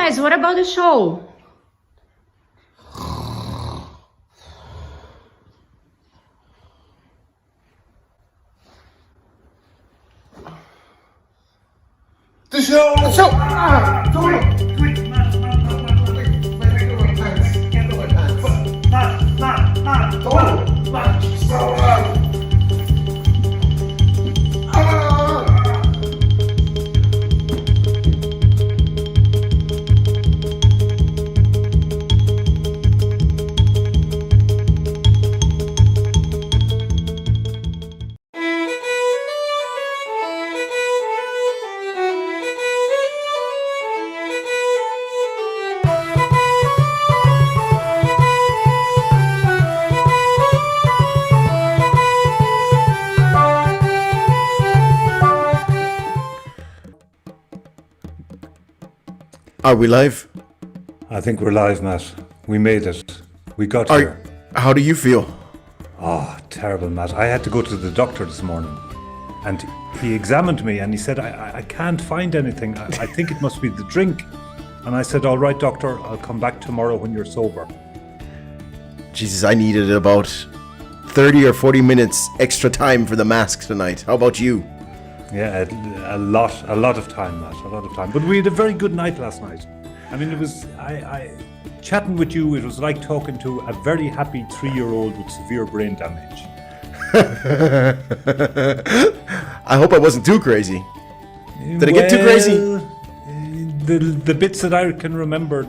guys, what about the show? The show! The show! Are we live? I think we're live, Matt. We made it. We got here. How do you feel? Oh, terrible, Matt. I had to go to the doctor this morning. And he examined me and he said, I can't find anything. I think it must be the drink. And I said, all right, doctor, I'll come back tomorrow when you're sober. Jesus, I needed about 30 or 40 minutes extra time for the mask tonight. How about you? Yeah, a lot of time, Matt, a lot of time. But we had a very good night last night. I mean, it was, chatting with you, it was like talking to a very happy 3-year-old with severe brain damage. I hope I wasn't too crazy. Did I get too crazy? The bits that I can remember,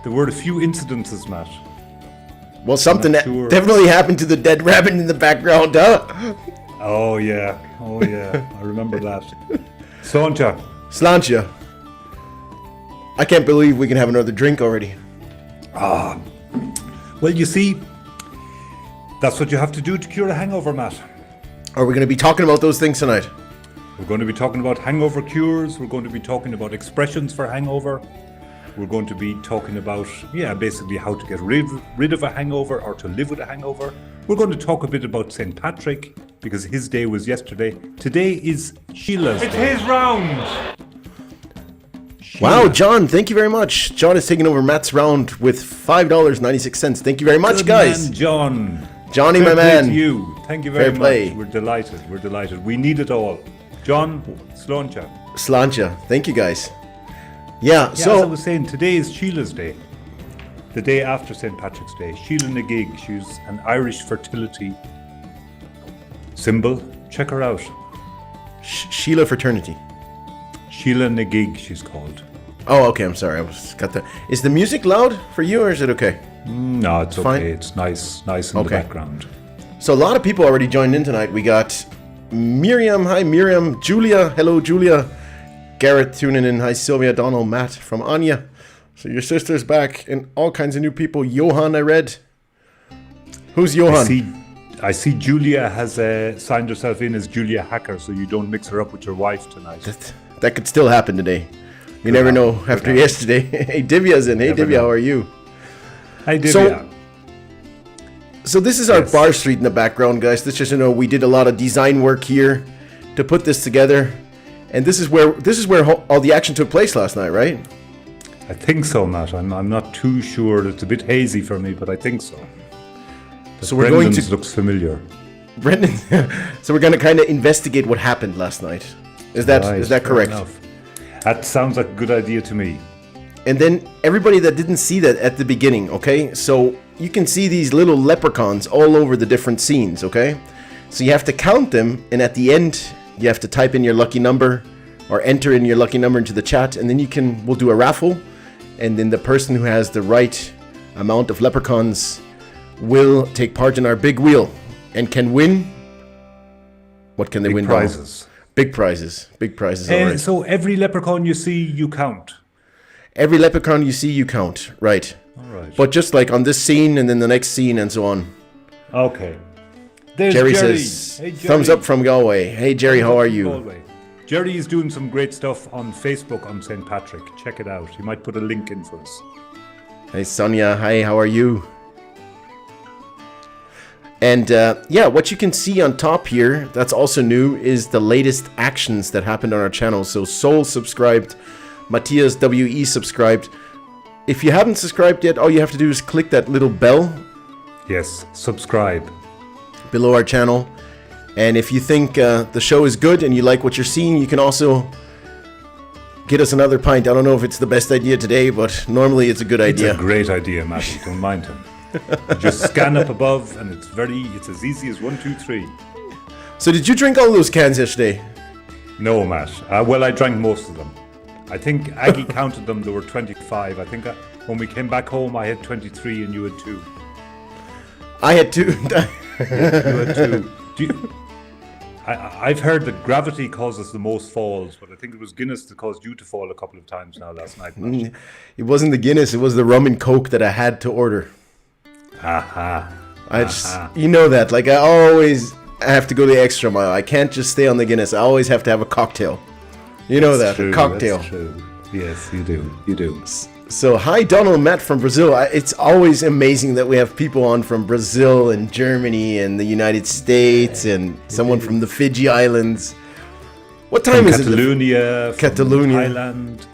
there were a few incidences, Matt. Well, something that definitely happened to the dead rabbit in the background, huh? Oh yeah, I remember that. Sláinte. Sláinte. I can't believe we can have another drink already. Well, you see, that's what you have to do to cure a hangover, Matt. Are we going to be talking about those things tonight? We're going to be talking about hangover cures. We're going to be talking about expressions for hangover. We're going to be talking about, basically how to get rid of a hangover or to live with a hangover. We're going to talk a bit about St. Patrick, because his day was yesterday. Today is Sheila's day. It's his round! Wow, John, thank you very much. John is taking over Matt's round with $5.96. Thank you very much, Good guys. man, John. Johnny, Fair my play man. to you. Thank you very Fair play. much. We're delighted. We need it all. John, Sláinte. Sláinte. Thank you, guys. Yeah, As I so... was saying, today is Sheila's day. The day after St. Patrick's Day. Sheila na gig. She's an Irish fertility symbol. Check her out. Sheila Fraternity. Sheila na gig, she's called. Oh, okay, I'm sorry. Is the music loud for you, or is it okay? No, it's okay. Fine. It's nice in the background. So a lot of people already joined in tonight. We got Miriam. Hi, Miriam. Julia. Hello, Julia. Garrett tuning in. Hi, Sylvia, Donal, Matt from Anya. So your sister's back and all kinds of new people. Johan, I read. Who's Johan? I see Julia has signed herself in as Julia Hacker, so you don't mix her up with your wife tonight. That could still happen today. You never know after yesterday. Hey, Divya's in. Hey, Divya, how are you? Hi, Divya. So this is our bar street in the background, guys. This just, we did a lot of design work here to put this together. And this is where all the action took place last night, right? I think so, Matt. I'm not too sure. It's a bit hazy for me, but I think so. So we're going to looks familiar. Brendan. So we're going to kind of investigate what happened last night. Is that correct? Enough. That sounds like a good idea to me. And then everybody that didn't see that at the beginning, okay? So you can see these little leprechauns all over the different scenes, okay? So you have to count them, and at the end, you have to type in your lucky number or enter in your lucky number into the chat, and then we'll do a raffle, and then the person who has the right amount of leprechauns will take part in our big wheel and can win. What can they win? Prizes. Big prizes. Big prizes. All right. So every leprechaun you see, you count. Every leprechaun you see, you count. Right. All right. But just like on this scene and then the next scene and so on. Okay. There's Jerry Jerry. says, Hey, Jerry. thumbs up from Galway. Hey, Jerry, how are you? Galway. Jerry is doing some great stuff on Facebook on St. Patrick. Check it out. He might put a link in for us. Hey, Sonia. Hi, how are you? And what you can see on top here, that's also new, is the latest actions that happened on our channel. So Soul subscribed Matthias WE subscribed. If you haven't subscribed yet, all you have to do is click that little bell. Yes, subscribe. Below our channel. And if you think the show is good and you like what you're seeing, you can also get us another pint. I don't know if it's the best idea today, but normally it's a good idea. It's a great idea, Matty. Don't mind him. You just scan up above, and it's as easy as 1, 2, 3. So did you drink all those cans yesterday? No, Matt. Well, I drank most of them. I think Aggie counted them. There were 25. I think when we came back home, I had 23 and you had 2. I had 2. You had 2. I've heard that gravity causes the most falls, but I think it was Guinness that caused you to fall a couple of times now last night, Matt. It wasn't the Guinness, it was the rum and coke that I had to order. You know that. Like, I have to go the extra mile. I can't just stay on the Guinness. I always have to have a cocktail. You know that's that, true, a cocktail. That's true. Yes, you do. You do. So, hi, Donal and Matt from Brazil. It's always amazing that we have people on from Brazil and Germany and the United States and someone from the Fiji Islands. What time is it? Catalonia. Thailand.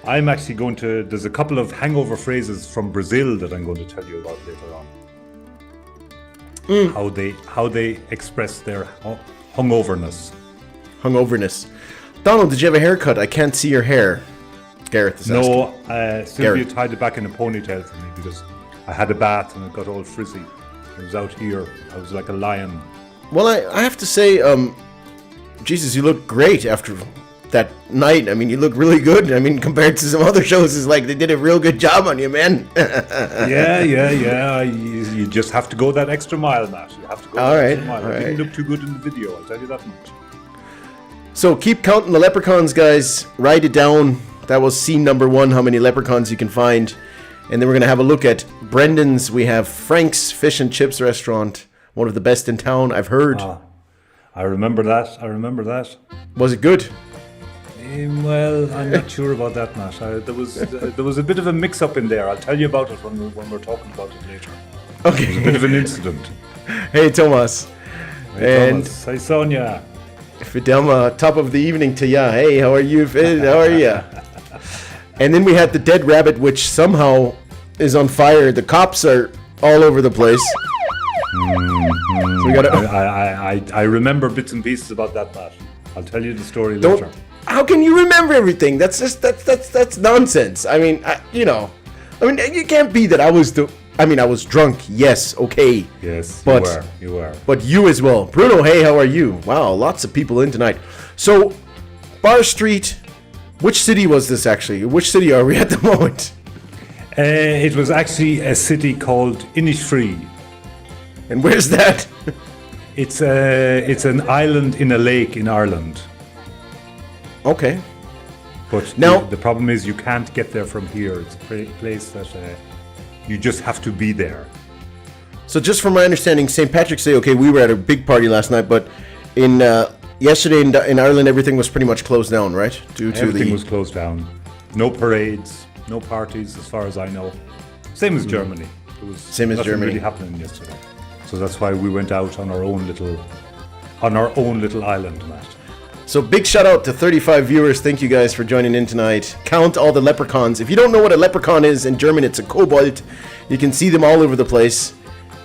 I'm actually going to... There's a couple of hangover phrases from Brazil that I'm going to tell you about later on. How they express their hungoverness. Hungoverness. Donald, did you have a haircut? I can't see your hair. Gareth is asking. No, Sylvia tied it back in a ponytail for me because I had a bath and it got all frizzy. I was out here. I was like a lion. Well, I have to say, Jesus, you look great after that night. I mean, you look really good. I mean, compared to some other shows, it's like they did a real good job on you, man. Yeah. You just have to go that extra mile, Matt. You have to go that extra mile. It didn't look too good in the video, I'll tell you that much. So keep counting the leprechauns, guys. Write it down. That was scene number 1, how many leprechauns you can find. And then we're going to have a look at Brendan's. We have Frank's Fish and Chips restaurant. One of the best in town, I've heard. I remember that. Was it good? Well, I'm not sure about that, Matt. There was a bit of a mix-up in there. I'll tell you about it when we're talking about it later. Okay. It was a bit of an incident. Hey, Thomas. Thomas. Hey, Sonia. Fidelma, top of the evening to ya. Hey, how are you, Fid? How are ya? And then we had the dead rabbit, which somehow is on fire. The cops are all over the place. So we gotta... I remember bits and pieces about that, Matt. I'll tell you the story later. How can you remember everything? That's just that's nonsense. I mean, you can't be that I was drunk. Yes, okay. Yes, but you were. But you as well, Bruno. Hey, how are you? Wow, lots of people in tonight. So, Bar Street. Which city was this actually? Which city are we at the moment? It was actually a city called Innisfree. And where's that? It's an island in a lake in Ireland. Okay. But now the problem is you can't get there from here. It's a place that you just have to be there. So just from my understanding, St. Patrick's Day, okay, we were at a big party last night, but yesterday in Ireland, everything was pretty much closed down, right? Everything was closed down. No parades, no parties, as far as I know. Same as Germany. It was nothing really happening yesterday. So that's why we went out on our own little island, Matt. So big shout out to 35 viewers. Thank you guys for joining in tonight. Count all the leprechauns. If you don't know what a leprechaun is, in German it's a kobold. You can see them all over the place.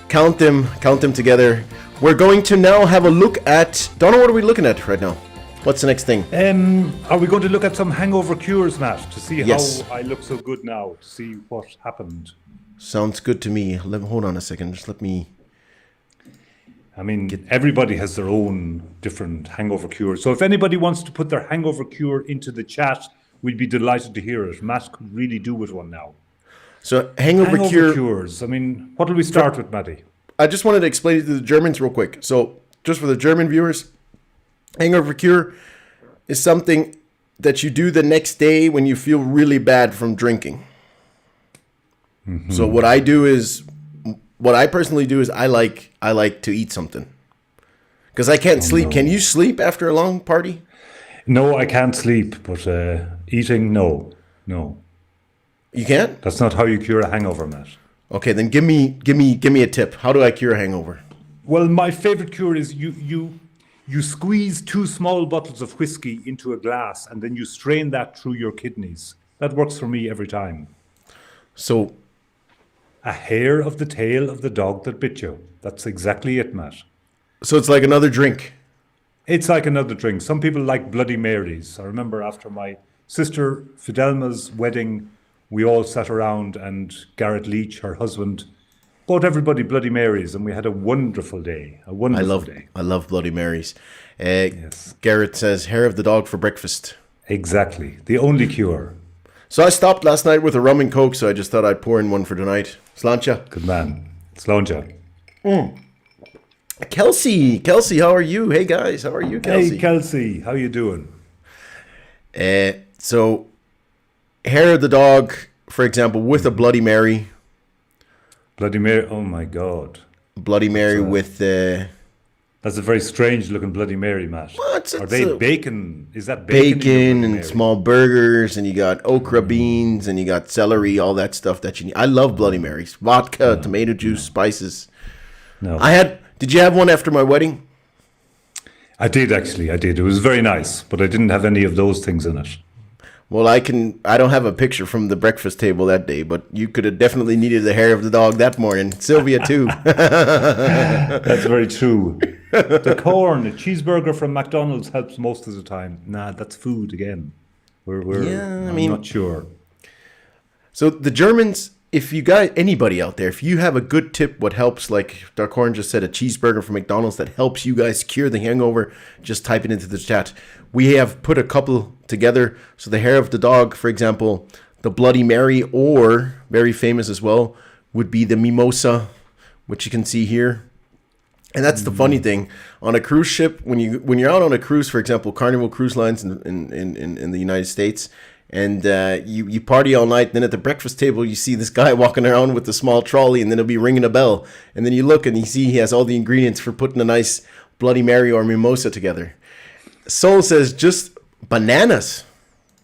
Count them together. We're going to now have a look at... Donna, what are we looking at right now? What's the next thing? Are we going to look at some hangover cures, Matt, to see how I look so good now, to see what happened? Sounds good to me. Hold on a second. Just let me... I mean, everybody has their own different hangover cures. So if anybody wants to put their hangover cure into the chat, we'd be delighted to hear it. Matt could really do with one now. So hangover cures. I mean, what will we start with, Matty? I just wanted to explain it to the Germans real quick. So just for the German viewers, hangover cure is something that you do the next day when you feel really bad from drinking. Mm-hmm. So what I personally do is I like to eat something because I can't sleep. No. Can you sleep after a long party? No, I can't sleep, but eating, no. You can't? That's not how you cure a hangover, Matt. Okay, then give me a tip. How do I cure a hangover? Well, my favorite cure is you You squeeze 2 small bottles of whiskey into a glass and then you strain that through your kidneys. That works for me every time. So, A hair of the tail of the dog that bit you. That's exactly it, Matt. so it's like another drink. It's like another drink. Some people like Bloody Marys. I remember after my sister Fidelma's wedding, we all sat around and Garrett Leach, her husband, bought everybody Bloody Marys and we had a wonderful day. A wonderful day. I love Bloody Marys. Yes. Garrett says hair of the dog for breakfast. Exactly. The only cure. So I stopped last night with a rum and coke, so I just thought I'd pour in one for tonight. Sláinte. Good man. Slánja. Kelsey, how are you? Hey guys, how are you, Kelsey? Hey, Kelsey. How you doing? So hair of the dog, for example, with a Bloody Mary. Bloody Mary. Oh, my God. Bloody Mary with That's a very strange looking Bloody Mary, Matt. What? Are they bacon? Is that bacon? in your bacon Bloody and Mary? small burgers, and you got okra beans, and you got celery, all that stuff that you need. I love Bloody Marys. Vodka, tomato juice, spices. No. Did you have one after my wedding? I did, actually. I did. It was very nice, but I didn't have any of those things in it. Well, I don't have a picture from the breakfast table that day, but you could have definitely needed the hair of the dog that morning. Sylvia, too. That's very true. The corn, a cheeseburger from McDonald's helps most of the time. Nah, that's food again. I'm not sure. So the Germans, if you guys, anybody out there, if you have a good tip, what helps, like Darkorn just said, a cheeseburger from McDonald's that helps you guys cure the hangover, just type it into the chat. We have put a couple together. So the hair of the dog, for example, the Bloody Mary, or very famous as well, would be the mimosa, which you can see here. And that's the funny thing. On a cruise ship, when you're out on a cruise, for example, Carnival Cruise Lines in the United States, and you party all night, then at the breakfast table, you see this guy walking around with a small trolley, and then he'll be ringing a bell. And then you look and you see he has all the ingredients for putting a nice Bloody Mary or mimosa together. Soul says just bananas.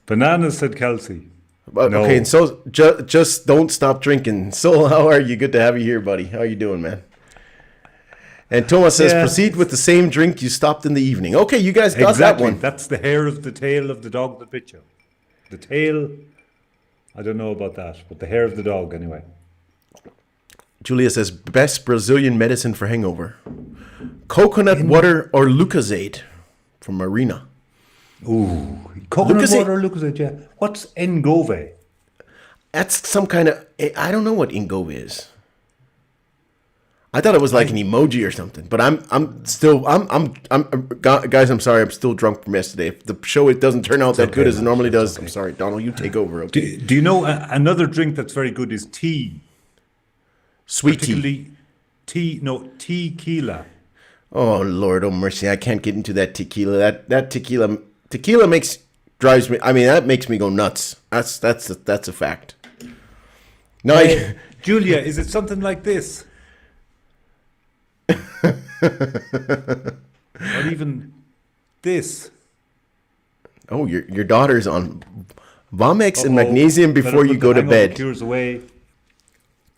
Bananas, said Kelsey. No. Okay, and so just don't stop drinking. Soul, how are you? Good to have you here, buddy. How are you doing, man? And Thomas says, proceed with the same drink you stopped in the evening. Okay, you guys got that one. That's the hair of the tail of the dog that bit you. The tail, I don't know about that, but the hair of the dog anyway. Julia says, best Brazilian medicine for hangover. Coconut water or Lucozade from Marina. Ooh, coconut water, Lucozade, yeah. What's HANGOVER? That's some kind of, I don't know what HANGOVER is. I thought it was like an emoji or something, but I'm still guys, I'm sorry, I'm still drunk from yesterday. If the show it doesn't turn out that good as it normally does, I'm sorry. Donald, you take over. Okay? Do you know another drink that's very good is tea? Sweet tea. Tequila. Oh Lord, oh mercy! I can't get into that tequila. That tequila drives me. I mean, that makes me go nuts. That's a fact. No, Julia, is it something like this? Or even this. Oh, your daughter's on Vomex and magnesium before you go to bed. Cures away.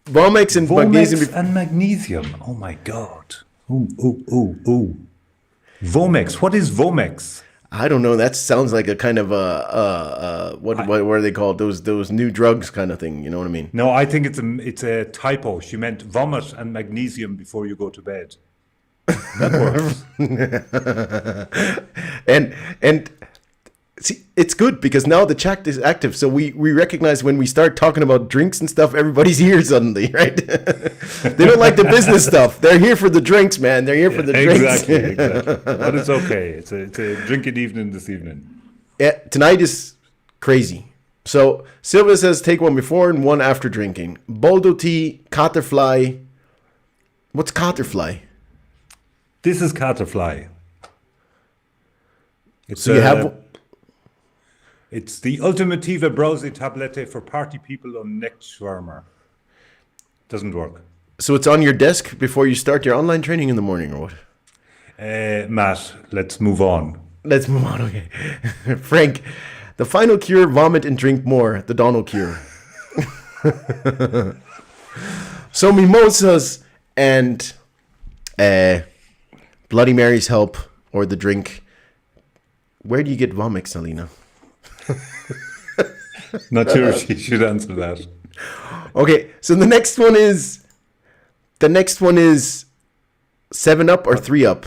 Vomex and magnesium. And magnesium. Oh my God. Ooh. Vomex. What is Vomex? I don't know. That sounds like a kind of what are they called? Those new drugs kind of thing. You know what I mean? No, I think it's a typo. She meant vomit and magnesium before you go to bed. That works. and see, it's good because now the chat is active, so we recognize when we start talking about drinks and stuff, everybody's here suddenly, right? They don't like the business stuff. They're here for the drinks, man. They're here for the drinks. Exactly. But it's okay. It's a drinking evening this evening. Yeah, tonight is crazy. So Silva says take one before and one after drinking. Boldo tea, caterfly. What's caterfly? This is caterfly. So you have. It's the Ultimativa Browse Tablette for party people on neck shawarma. Doesn't work. So it's on your desk before you start your online training in the morning, or what? Matt, let's move on. Okay. Frank, the final cure, vomit and drink more. The Donald cure. So mimosas and Bloody Marys help or the drink. Where do you get vomit, Selena? Not sure she should answer that. Okay, so the next one is 7 Up or 3 Up.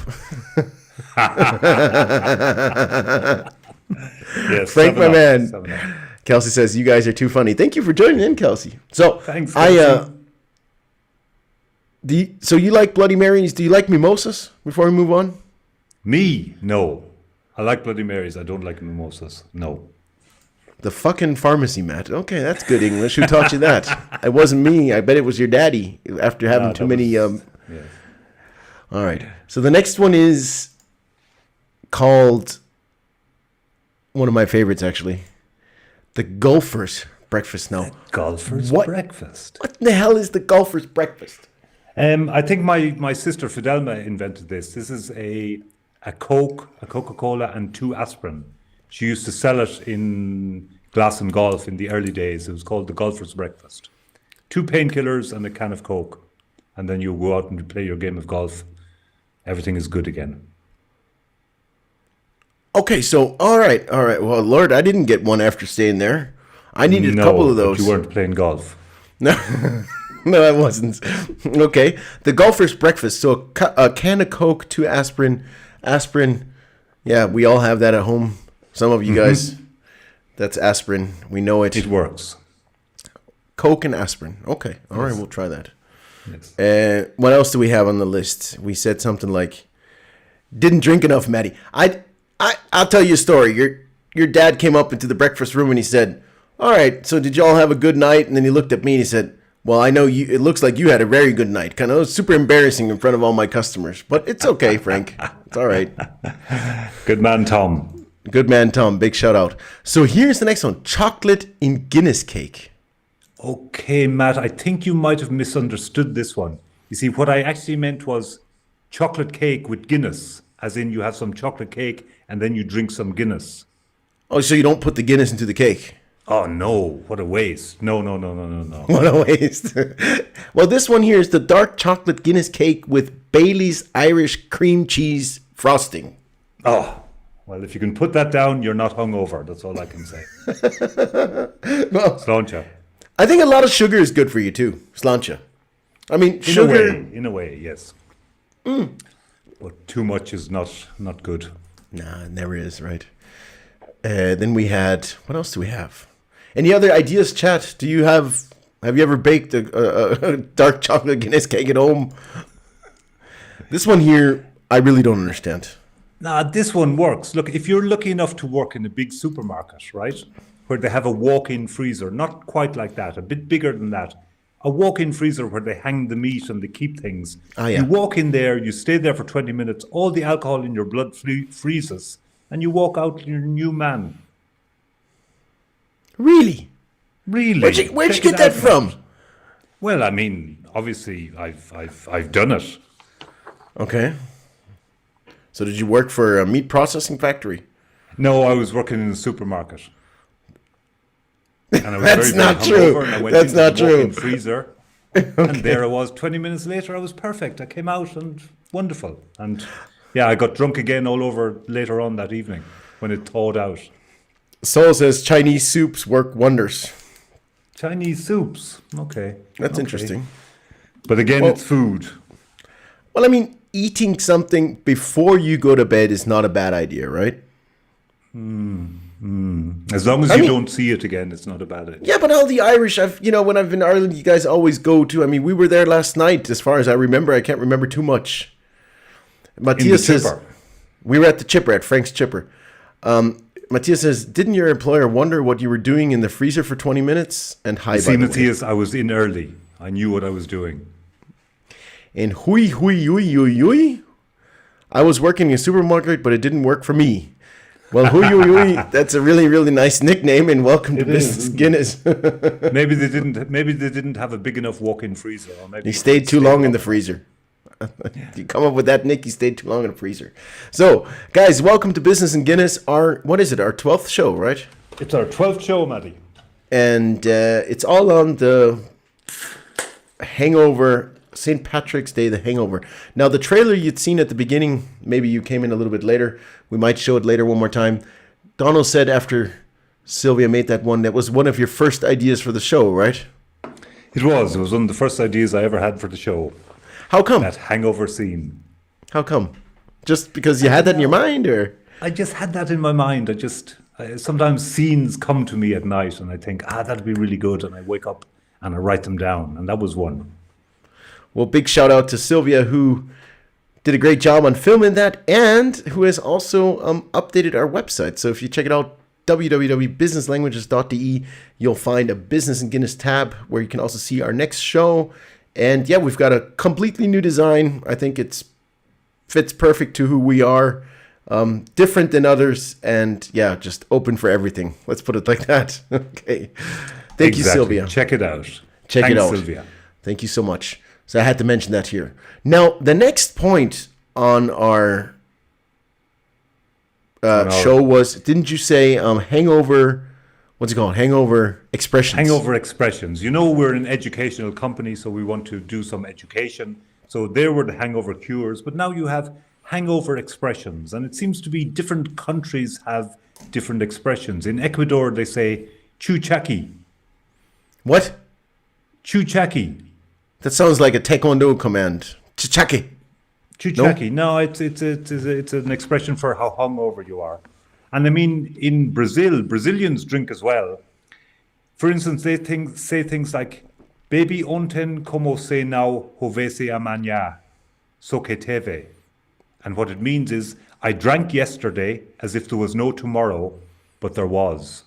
Yes, Frank, my man. 7 Up. Kelsey says, you guys are too funny. Thank you for joining in, Kelsey. So, Thanks, Kelsey. So you like Bloody Marys? Do you like mimosas before we move on? Me? No. I like Bloody Marys. I don't like mimosas. No. The fucking pharmacy, Matt. Okay, that's good English. Who taught you that? It wasn't me. I bet it was your daddy after having too many... Yes. All right. So the next one is called... One of my favorites, actually. The Golfer's Breakfast. Now, Golfer's What? breakfast. what the hell is the Golfer's Breakfast? I think my sister Fidelma invented this. This is a Coke, a Coca-Cola, and 2 aspirin. She used to sell it in Glass and Golf in the early days. It was called the Golfer's Breakfast. 2 painkillers and a can of Coke. And then you go out and play your game of golf. Everything is good again. Okay, so, all right. Well, Lord, I didn't get one after staying there. I needed a couple of but those. you weren't playing golf. No, no, I wasn't. Okay, the Golfer's Breakfast. So a can of Coke, 2 aspirin. Yeah, we all have that at home. Some of you guys, that's aspirin. We know it. It works. Coke and aspirin. Okay, all right, we'll try that. Yes. What else do we have on the list? We said something like, "Didn't drink enough, Maddie." I'll tell you a story. Your dad came up into the breakfast room and he said, "All right, so did y'all have a good night?" And then he looked at me and he said, "Well, I know you. It looks like you had a very good night." Kind of, it was super embarrassing in front of all my customers, but it's okay, Frank. It's all right. Good man, Tom. Good man, Tom. Big shout out. So here's the next one: chocolate in Guinness cake. Okay, Matt, I think you might have misunderstood this one. You see, what I actually meant was chocolate cake with Guinness, as in you have some chocolate cake and then you drink some Guinness. Oh, so you don't put the Guinness into the cake? Oh, no, what a waste. No. What a waste. Well, this one here is the dark chocolate Guinness cake with Bailey's Irish cream cheese frosting. Oh, well, if you can put that down, you're not hungover. That's all I can say. Well, Sláinte. I think a lot of sugar is good for you too, sláinte. I mean, sugar. In a way, yes. But too much is not good. Nah, it never is, right? Then we had, what else do we have? Any other ideas, chat? Have you ever baked a dark chocolate Guinness cake at home? This one here, I really don't understand. Nah, this one works. Look, if you're lucky enough to work in a big supermarket, right, where they have a walk-in freezer, not quite like that, a bit bigger than that, a walk-in freezer where they hang the meat and they keep things. Ah, yeah. You walk in there, you stay there for 20 minutes, all the alcohol in your blood freezes, and you walk out, you're a new man. Really? Really? Where'd you Check get it that out, from? Matt. Well, I mean, obviously, I've done it. Okay. So did you work for a meat processing factory? No, I was working in a supermarket. And I was That's very, very not true. hungover, and I went That's into not the walk-in true. freezer, and there I was. 20 minutes later, I was perfect. I came out and wonderful. And yeah, I got drunk again all over later on that evening when it thawed out. Soul says Chinese soups work wonders. Chinese soups. Okay. That's Okay. interesting. But again, Well- it's food. Well, I mean, eating something before you go to bed is not a bad idea, right? As long as I you mean- don't see it again, it's not a bad idea. Yeah, but all the Irish, when I've been in Ireland, you guys always go to. I mean, we were there last night. As far as I remember, I can't remember too much. In the Matthias says chipper. we were at the chipper, at Frank's chipper. Matthias says, didn't your employer wonder what you were doing in the freezer for 20 minutes? And hi, See, by the way. Matthias, I was in early. I knew what I was doing. And hui, I was working in a supermarket, but it didn't work for me. Well, hui, that's a really, really nice nickname, and welcome to It Business is. Guinness. Maybe they didn't have a big enough walk-in freezer. Or maybe He stayed too long in the freezer. You come up with that, Nick. He stayed too long in the freezer. So, guys, welcome to Business and Guinness. Our 12th show, right? It's our 12th show, Matty. And it's all on the Hangover St. Patrick's Day, The Hangover. Now, the trailer you'd seen at the beginning, maybe you came in a little bit later. We might show it later one more time. Donald said after Sylvia made that was one of your first ideas for the show, right? It was one of the first ideas I ever had for the show. How come? That hangover scene. How come? Just because you had that in your mind, or? I just had that in my mind. Sometimes scenes come to me at night and I think, that'd be really good. And I wake up and I write them down. And that was one. Well, big shout out to Sylvia, who did a great job on filming that and who has also updated our website. So if you check it out, www.businesslanguages.de, you'll find a Business and Guinness tab where you can also see our next show. And yeah, we've got a completely new design. I think it fits perfect to who we are. Different than others. And yeah, just open for everything. Let's put it like that. Okay. Thank you, Sylvia. Check it out. Thanks, Sylvia. Thank you so much. So I had to mention that here. Now, the next point on our show was, didn't you say hangover, what's it called? Hangover expressions. Hangover expressions. You know, we're an educational company, so we want to do some education. So there were the hangover cures, but now you have hangover expressions. And it seems to be different countries have different expressions. In Ecuador, they say chuchaki. What? Chuchaki. That sounds like a taekwondo command. Chuchaki. Chuchaki. No, it's an expression for how hungover you are. And I mean, in Brazil, Brazilians drink as well. For instance, they say things like, "Baby ontem como se não houvesse amanhã, só que teve." And what it means is, I drank yesterday as if there was no tomorrow, but there was.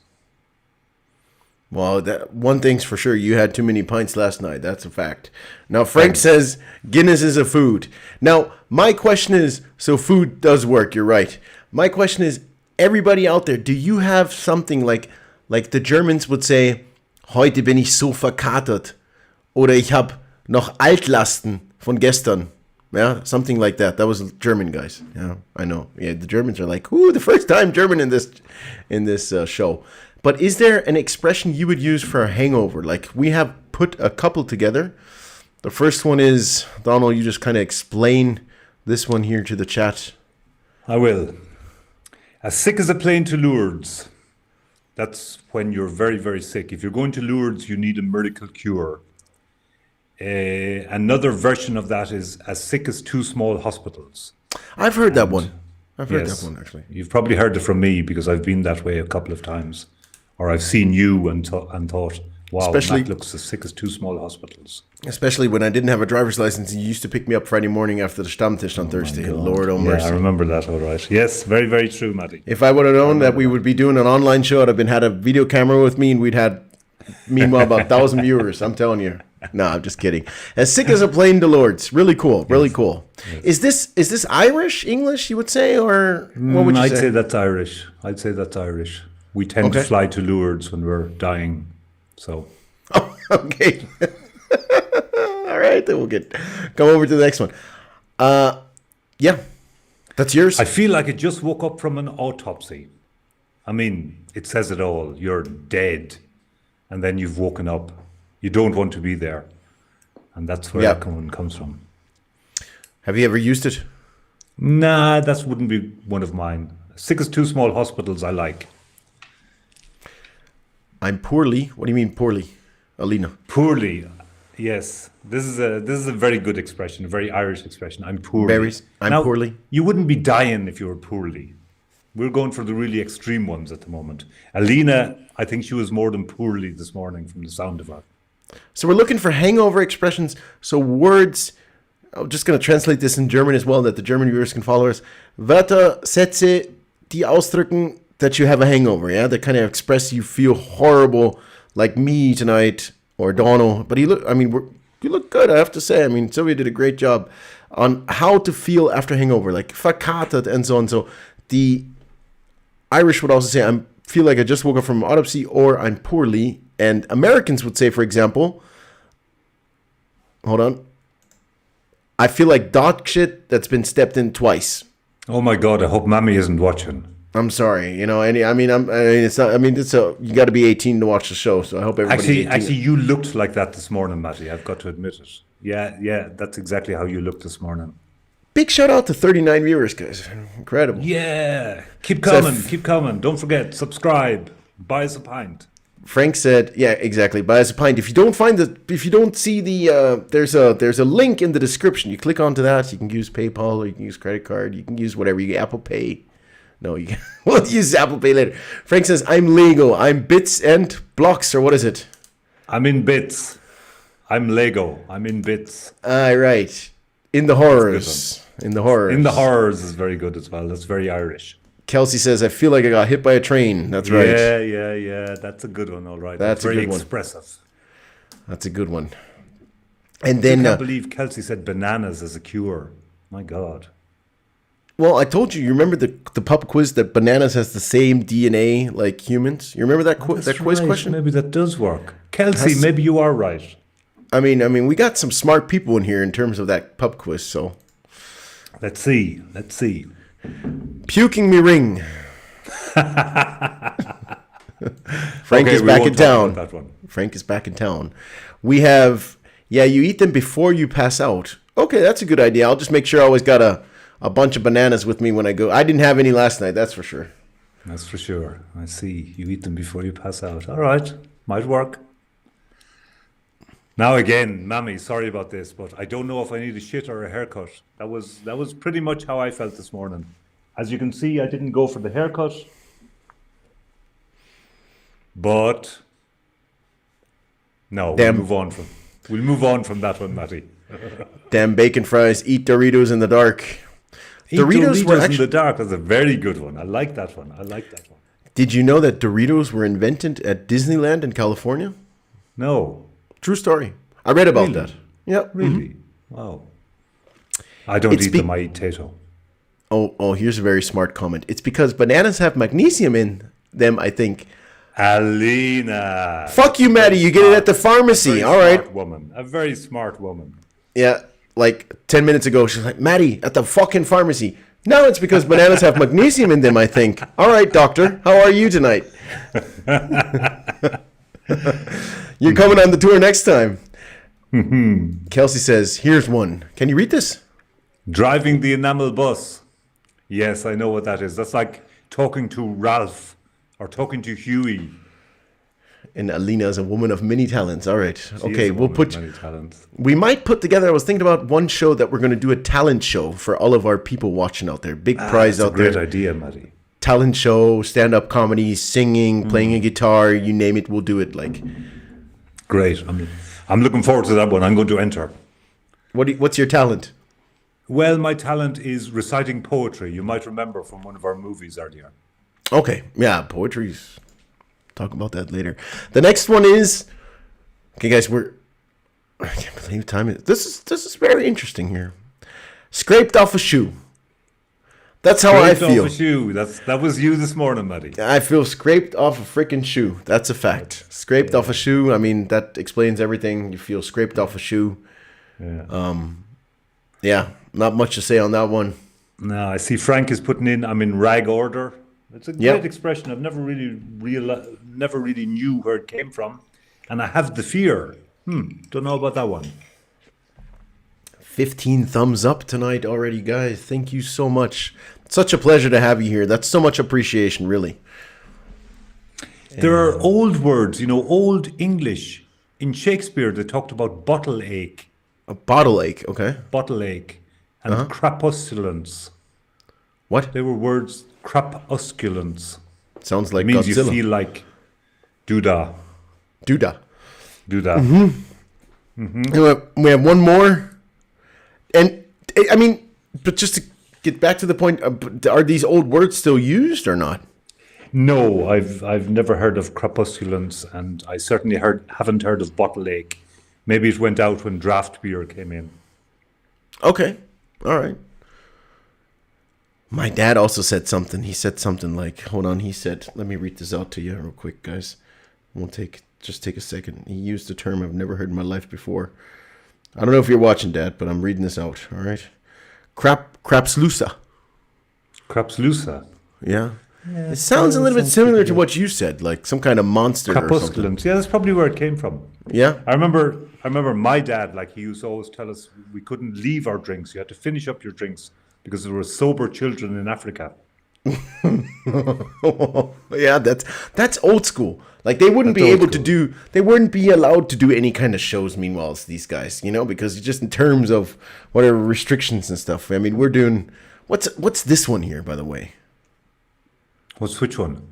Well, one thing's for sure, you had too many pints last night. That's a fact. Now, Frank says Guinness is a food. Now, my question is, so food does work, you're right. My question is, everybody out there, do you have something like the Germans would say, heute bin ich so verkatert, oder ich hab noch Altlasten von gestern. Yeah, something like that. That was German, guys. Yeah, I know. Yeah, the Germans are like, ooh, the first time German in this show. But is there an expression you would use for a hangover? Like, we have put a couple together. The first one is, Donald, you just kind of explain this one here to the chat. I will. As sick as a plane to Lourdes. That's when you're very, very sick. If you're going to Lourdes, you need a miracle cure. Another version of that is as sick as two small hospitals. I've heard that one. I've heard that one, actually. You've probably heard it from me because I've been that way a couple of times. Or I've seen you and thought, wow, that looks as sick as two small hospitals. Especially when I didn't have a driver's license and you used to pick me up Friday morning after the Stammtisch on Thursday. Lord oh mercy. Yeah, I remember that all right. Yes, very, very true, Matty. If I would have known that we would be doing an online show, I'd have had a video camera with me and we'd had, meanwhile, about 1,000 viewers. I'm telling you. No, I'm just kidding. As sick as a plane to Lourdes. Really cool. Really cool. Yes. Is this Irish, English, you would say? Or what would you say? I'd say that's Irish. We tend to fly to Lourdes when we're dying. So. Oh, okay. All right, then we'll come over to the next one. Yeah, that's yours. I feel like I just woke up from an autopsy. I mean, it says it all. You're dead, and then you've woken up. You don't want to be there, and that's where that one comes from. Have you ever used it? Nah, that wouldn't be one of mine. Sick as two small hospitals, I like. I'm poorly. What do you mean poorly, Alina? Poorly, yes. This is a very good expression, a very Irish expression. I'm poorly. I'm poorly. You wouldn't be dying if you were poorly. We're going for the really extreme ones at the moment. Alina, I think she was more than poorly this morning from the sound of her. So we're looking for hangover expressions. So words. I'm just going to translate this in German as well, that the German viewers can follow us. Wörter, Sätze, die ausdrücken that you have a hangover, yeah? That kind of express you feel horrible, like me tonight, or Donald. But you look good, I have to say. I mean, Sylvia did a great job on how to feel after hangover, like verkatert and so on. So the Irish would also say, I feel like I just woke up from an autopsy, or I'm poorly. And Americans would say, for example, hold on, I feel like dog shit that's been stepped in twice. Oh my God, I hope Mammy isn't watching. I'm sorry. You know, it's not. I mean, you got to be 18 to watch the show. So I hope everybody's 18. Actually, you looked like that this morning, Matty. I've got to admit it. Yeah, that's exactly how you looked this morning. Big shout out to 39 viewers, guys. Incredible. Yeah, keep coming. Don't forget, subscribe, buy us a pint. Frank said, "Yeah, exactly. Buy us a pint. If you don't see the, there's a link in the description. You click onto that. You can use PayPal, or you can use credit card. You can use whatever you Apple Pay. No, we'll use Apple Pay later." Frank says, "I'm Lego. I'm bits and blocks, or what is it?" I'm in bits. I'm Lego. I'm in bits. Right. In the horrors. In the horrors is very good as well. That's very Irish. Kelsey says, "I feel like I got hit by a train." That's right. Yeah. That's a good one. All right. That's very expressive. That's a good one. And then I can't believe Kelsey said bananas as a cure. My God. Well, I told you. You remember the pub quiz that bananas has the same DNA like humans? You remember that quiz question? Maybe that does work. Kelsey, maybe you are right. I mean, we got some smart people in here in terms of that pub quiz. So let's see. Puking me ring. Frank is back in town. Frank is back in town. We have, you eat them before you pass out. Okay, that's a good idea. I'll just make sure I always got a bunch of bananas with me when I go. I didn't have any last night, that's for sure. That's for sure. I see. You eat them before you pass out. All right. Might work. Now again, Mammy, sorry about this, but I don't know if I need a shit or a haircut. That was pretty much how I felt this morning. As you can see, I didn't go for the haircut. But no, we'll move on from that one, Matty. Damn bacon fries, eat Doritos in the dark. Doritos were in the dark. That's a very good one. I like that one. Did you know that Doritos were invented at Disneyland in California? No. True story. I read about that. Yeah. Really? Mm-hmm. Wow. I don't eat them. I eat Tato. Oh, here's a very smart comment. It's because bananas have magnesium in them, I think. Alina. Fuck you, Maddie. You get it at the pharmacy. All right. A very smart woman. Yeah. Like 10 minutes ago, she's like, "Maddie, at the fucking pharmacy." No, it's because bananas have magnesium in them, I think. All right, doctor. How are you tonight? You're coming on the tour next time. Kelsey says, "Here's one." Can you read this? Driving the enamel bus. Yes, I know what that is. That's like talking to Ralph or talking to Huey. And Alina is a woman of many talents. All right. Okay, talents. We might put together, I was thinking about one show that we're going to do a talent show for all of our people watching out there. Big prize out there. Great idea, Matty. Talent show, stand-up comedy, singing, playing a guitar, you name it, we'll do it. Like, great. I'm looking forward to that one. I'm going to enter. What's your talent? Well, my talent is reciting poetry. You might remember from one of our movies earlier. Okay. Yeah, poetry's... Talk about that later. The next one is... Okay, guys, I can't believe time is... This is very interesting here. Scraped off a shoe. That's how I feel. Scraped off a shoe. That was you this morning, Matty. I feel scraped off a freaking shoe. That's a fact. Scraped off a shoe. I mean, that explains everything. You feel scraped off a shoe. Yeah. Not much to say on that one. No, I see Frank is putting in, I'm in rag order. It's a great expression. I've never really knew where it came from. And I have the fear. Don't know about that one. 15 thumbs up tonight already, guys. Thank you so much. Such a pleasure to have you here. That's so much appreciation, really. There are old words, old English. In Shakespeare, they talked about bottle ache. A bottle ache, okay. Bottle ache. And crapusculence. What? They were words, crapusculence. Sounds like it means Godzilla. You feel like doodah. Doodah. Mm-hmm. We have one more. And, I mean, but just to get back to the point, are these old words still used or not? No, I've never heard of crapusculence, and I certainly haven't heard of bottle ache. Maybe it went out when draft beer came in. Okay. All right. My dad also said something. He said something like, hold on, he said, let me read this out to you real quick, guys. Just take a second. He used a term I've never heard in my life before. I don't know if you're watching, Dad, but I'm reading this out, all right? Crapslusa. Crapslusa? Yeah. It sounds a little bit similar to what you said, like some kind of monster or something. Crepusculent. Yeah, that's probably where it came from. Yeah. I remember my dad, like he used to always tell us we couldn't leave our drinks. You had to finish up your drinks because there were sober children in Africa. Yeah, that's old school. Like they wouldn't be allowed to do any kind of shows. Meanwhile, these guys, because just in terms of whatever restrictions and stuff. I mean, we're doing what's this one here, by the way? Which one?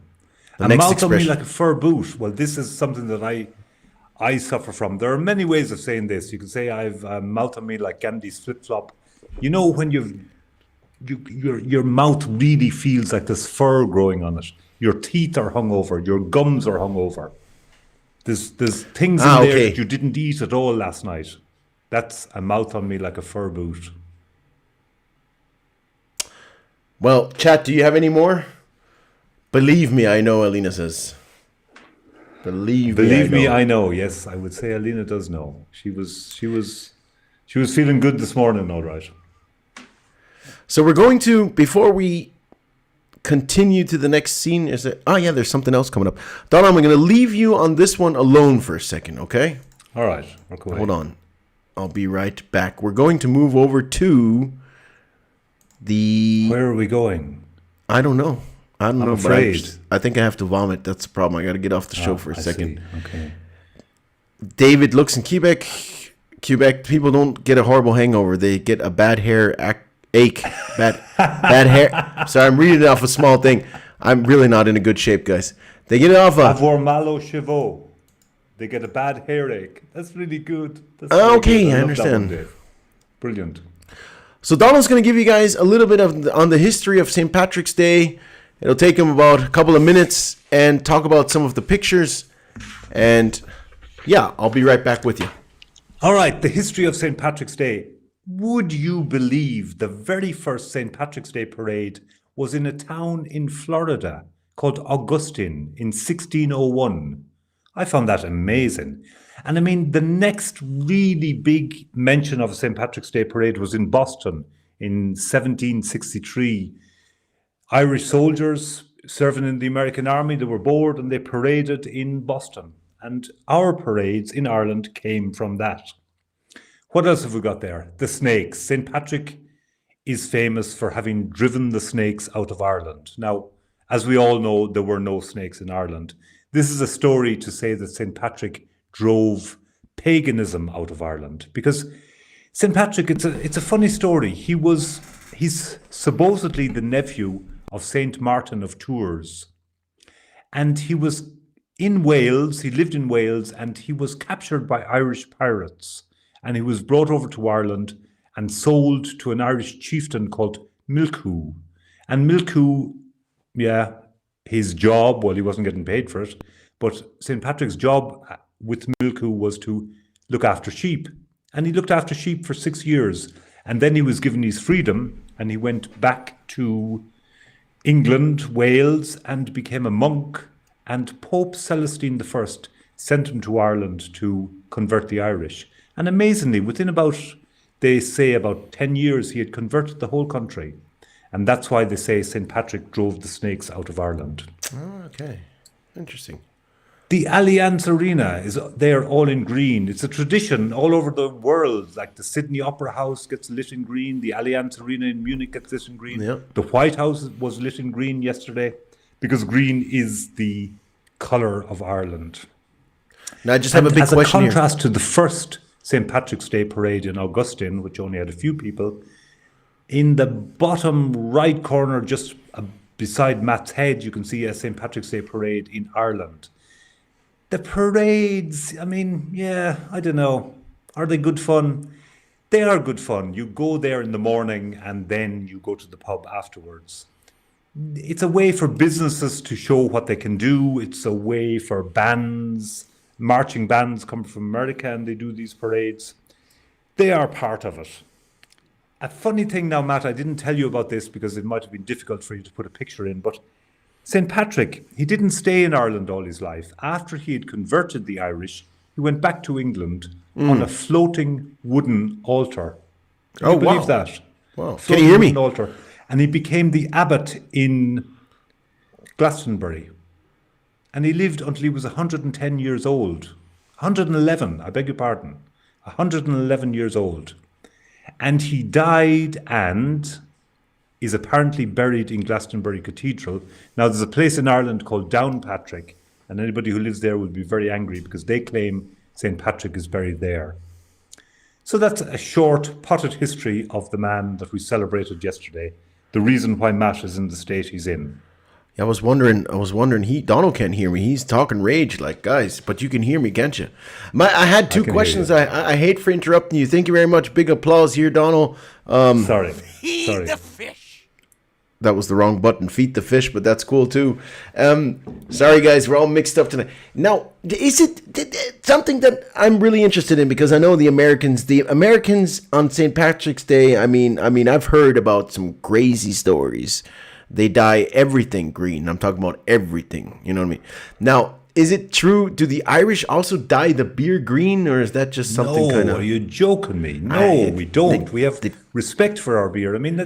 The next mouth on me expression. like a fur boot. Well, this is something that I suffer from. There are many ways of saying this. You can say I've a mouth on me like Gandhi's flip flop. When your mouth really feels like there's fur growing on it. Your teeth are hungover. Your gums are hungover. There's things in there that you didn't eat at all last night. That's a mouth on me like a fur boot. Well, chat, do you have any more? Believe me, I know, Alina says. Believe me, I know. Yes, I would say Alina does know. She was feeling good this morning, all right. So we're going to, before we continue to the next scene, there's something else coming up. Donal, I'm going to leave you on this one alone for a second, okay? All right. Okay. Hold on. I'll be right back. We're going to move over to the... Where are we going? I don't know. I'm afraid. But I think I have to vomit. That's the problem. I got to get off the show for a second. See. Okay. David looks in Quebec. Quebec, people don't get a horrible hangover. They get a bad hair ache. Bad hair. Sorry, I'm reading it off a small thing. I'm really not in a good shape, guys. They get it off Avoir mal aux cheveux. They get a bad hairache. That's really good. Okay, I understand. Brilliant. So Donald's going to give you guys a little bit on the history of St. Patrick's Day. It'll take him about a couple of minutes and talk about some of the pictures. And yeah, I'll be right back with you. All right, the history of St. Patrick's Day. Would you believe the very first St. Patrick's Day parade was in a town in Florida called Augustine in 1601? I found that amazing. And I mean, the next really big mention of a St. Patrick's Day parade was in Boston in 1763. Irish soldiers serving in the American Army, they were bored and they paraded in Boston. And our parades in Ireland came from that. What else have we got there? The snakes. St. Patrick is famous for having driven the snakes out of Ireland. Now, as we all know, there were no snakes in Ireland. This is a story to say that St. Patrick drove paganism out of Ireland. Because St. Patrick, it's a funny story. He's supposedly the nephew of St. Martin of Tours. And he was in Wales, he lived in Wales, and he was captured by Irish pirates. And he was brought over to Ireland and sold to an Irish chieftain called Milcoo. And Milcoo, his job, well, he wasn't getting paid for it, but St. Patrick's job with Milcoo was to look after sheep. And he looked after sheep for 6 years. And then he was given his freedom and he went back to England, Wales, and became a monk. And Pope Celestine I sent him to Ireland to convert the Irish. And amazingly, within they say about 10 years, he had converted the whole country. And that's why they say St. Patrick drove the snakes out of Ireland. Oh, okay. Interesting. The Allianz Arena is there all in green. It's a tradition all over the world. Like the Sydney Opera House gets lit in green. The Allianz Arena in Munich gets lit in green. Yeah. The White House was lit in green yesterday because green is the colour of Ireland. Now, I just have a big question here. As a contrast to the first St. Patrick's Day parade in Augustine, which only had a few people, in the bottom right corner, just beside Matt's head, you can see a St. Patrick's Day parade in Ireland. The parades, I mean, I don't know. Are they good fun? They are good fun. You go there in the morning and then you go to the pub afterwards. It's a way for businesses to show what they can do. It's a way for bands, marching bands come from America and they do these parades. They are part of it. A funny thing now, Matt, I didn't tell you about this because it might have been difficult for you to put a picture in, but St. Patrick, he didn't stay in Ireland all his life. After he had converted the Irish, he went back to England on a floating wooden altar. Can you believe that? Wow. Can you hear me? Altar. And he became the abbot in Glastonbury. And he lived until he was 110 years old. 111, I beg your pardon. 111 years old. And he died and is apparently buried in Glastonbury Cathedral. Now, there's a place in Ireland called Downpatrick, and anybody who lives there will be very angry because they claim St. Patrick is buried there. So that's a short, potted history of the man that we celebrated yesterday. The reason why Matt is in the state he's in. I was wondering. Donald can't hear me. He's talking rage, like, guys. But you can hear me, can't you? I had two questions. I hate for interrupting you. Thank you very much. Big applause here, Donald. Sorry. The fish. That was the wrong button. Feed the fish, but that's cool too. Sorry, guys. We're all mixed up tonight. Now, is it something that I'm really interested in? Because I know the Americans on St. Patrick's Day. I mean, I've heard about some crazy stories. They dye everything green. I'm talking about everything. You know what I mean? Now, is it true? Do the Irish also dye the beer green, or is that just something kind of? Are you joking me? No, we don't. We have respect for our beer. I mean,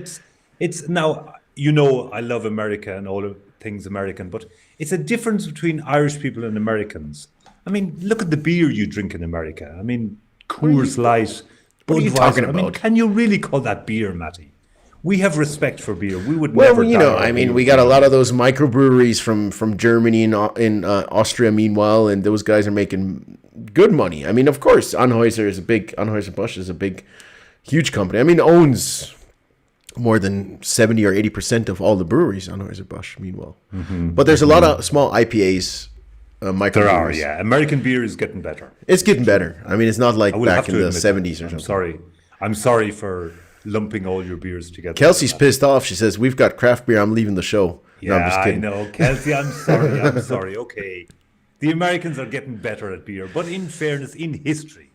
it's now. You know, I love America and all of things American, but it's a difference between Irish people and Americans. I mean, look at the beer you drink in America. I mean, Coors Light, what are you talking about? I mean, can you really call that beer, Matty? We have respect for beer. We would well, never. You know, I mean, we got a lot of those microbreweries from Germany and in Austria. Meanwhile, and those guys are making good money. I mean, of course, Anheuser-Busch is a big, huge company. I mean, owns more than 70 or 80% of all the breweries on Anheuser-Busch, meanwhile. But there's a lot of small IPAs, microbreweries. There are, yeah. American beer is getting better. It's getting better. I mean, it's not like back in the 70s or something. I'm sorry for lumping all your beers together. Kelsey's pissed off. She says, we've got craft beer. I'm leaving the show. Yeah, no, I'm just kidding. I know. Kelsey, I'm sorry. Okay. The Americans are getting better at beer. But in fairness, in history,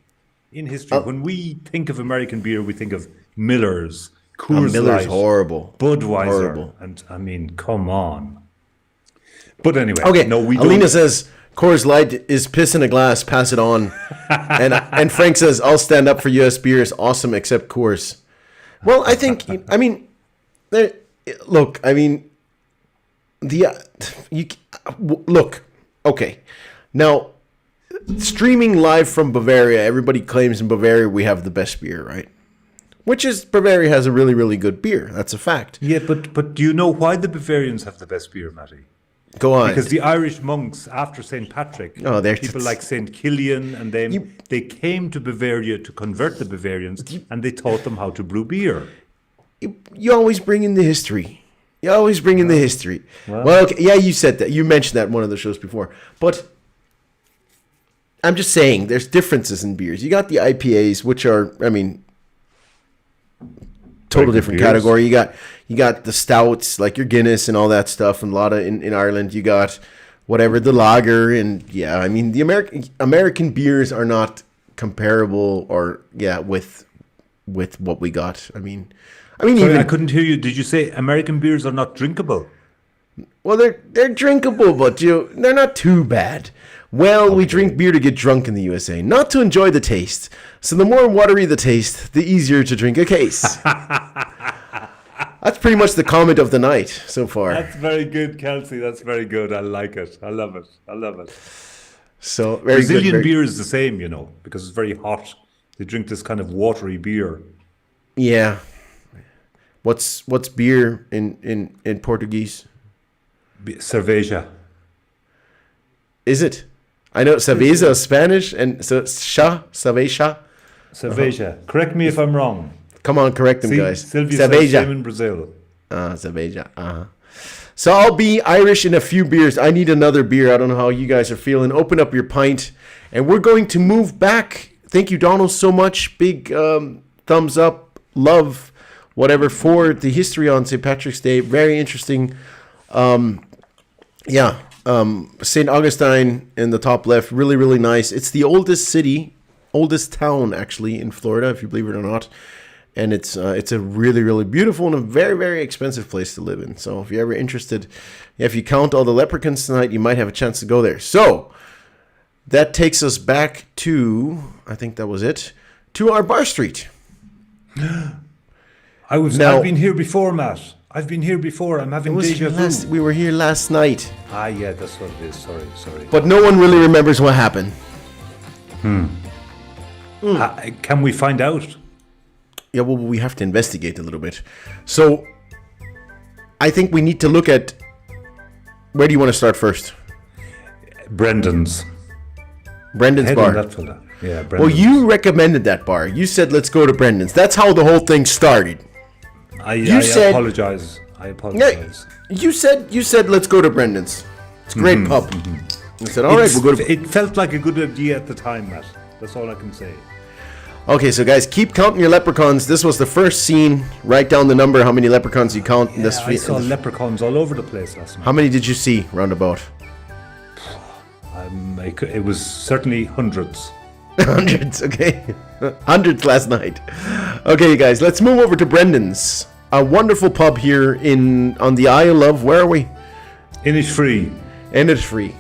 when we think of American beer, we think of Miller's, Coors Miller's Light, horrible. Budweiser, horrible. And I mean, come on. But anyway, okay. No, we Alina don't. says Coors Light is piss in a glass. Pass it on. and Frank says I'll stand up for U.S. beers. Awesome, except Coors. Well, I think. I mean, look. I mean, look. Okay, now streaming live from Bavaria. Everybody claims in Bavaria we have the best beer, right? Which is, Bavaria has a really, really good beer. That's a fact. Yeah, but do you know why the Bavarians have the best beer, Matty? Go on. Because the Irish monks, after St. Patrick, people like St. Killian and them, they came to Bavaria to convert the Bavarians, and they taught them how to brew beer. You always bring in the history. Well, okay, yeah, you said that. You mentioned that in one of the shows before. But I'm just saying, there's differences in beers. You got the IPAs, which are, I mean, total different category. You got the stouts, like your Guinness and all that stuff, and a lot of in Ireland. You got whatever, the lager, and yeah, I mean the American beers are not comparable, or with what we got. I mean, Sorry, I couldn't hear you. Did you say American beers are not drinkable? Well, they're drinkable, but they're not too bad. Well, we drink beer to get drunk in the USA, not to enjoy the taste. So the more watery the taste, the easier to drink a case. That's pretty much the comment of the night so far. That's very good, Kelsey. That's very good. I like it. I love it. So very Brazilian good, beer is the same, because it's very hot. They drink this kind of watery beer. Yeah. What's beer in Portuguese? Cerveja. Is it? I know cerveza is Spanish, and so cerveja. Cerveja. Correct me if I'm wrong. Come on, correct them, guys. Sylvia says same in Brazil. Cerveja. So I'll be Irish in a few beers. I need another beer. I don't know how you guys are feeling. Open up your pint, and we're going to move back. Thank you, Donald, so much. Big thumbs up, love, whatever, for the history on St. Patrick's Day. Very interesting. St. Augustine in the top left, really, really nice. It's the oldest town actually in Florida, if you believe it or not. And it's a really, really beautiful and a very, very expensive place to live in. So if you're ever interested, if you count all the leprechauns tonight, you might have a chance to go there. So that takes us back to, I think that was it, to our bar street. I've been here before, Matt. I've been here before. I'm having deja vu. We were here last night. Ah, yeah, that's what it is. Sorry. But no one really remembers what happened. Can we find out? Yeah, well, we have to investigate a little bit. So, I think we need to look at... Where do you want to start first? Brendan's Brendan's bar. That fella. Yeah, Brendan's. Well, you recommended that bar. You said, let's go to Brendan's. That's how the whole thing started. I apologize. You said, let's go to Brendan's. It's a great pub. I said, all right, we'll go to... It felt like a good idea at the time, Matt. That's all I can say. Okay, so guys, keep counting your leprechauns. This was the first scene. Write down the number, how many leprechauns you count in this. I saw leprechauns all over the place last night. How many did you see, roundabout? It was certainly hundreds. Hundreds, okay. Hundreds last night. Okay, you guys, let's move over to Brendan's. A wonderful pub here on the Isle of... Where are we? Innisfree. Innisfree.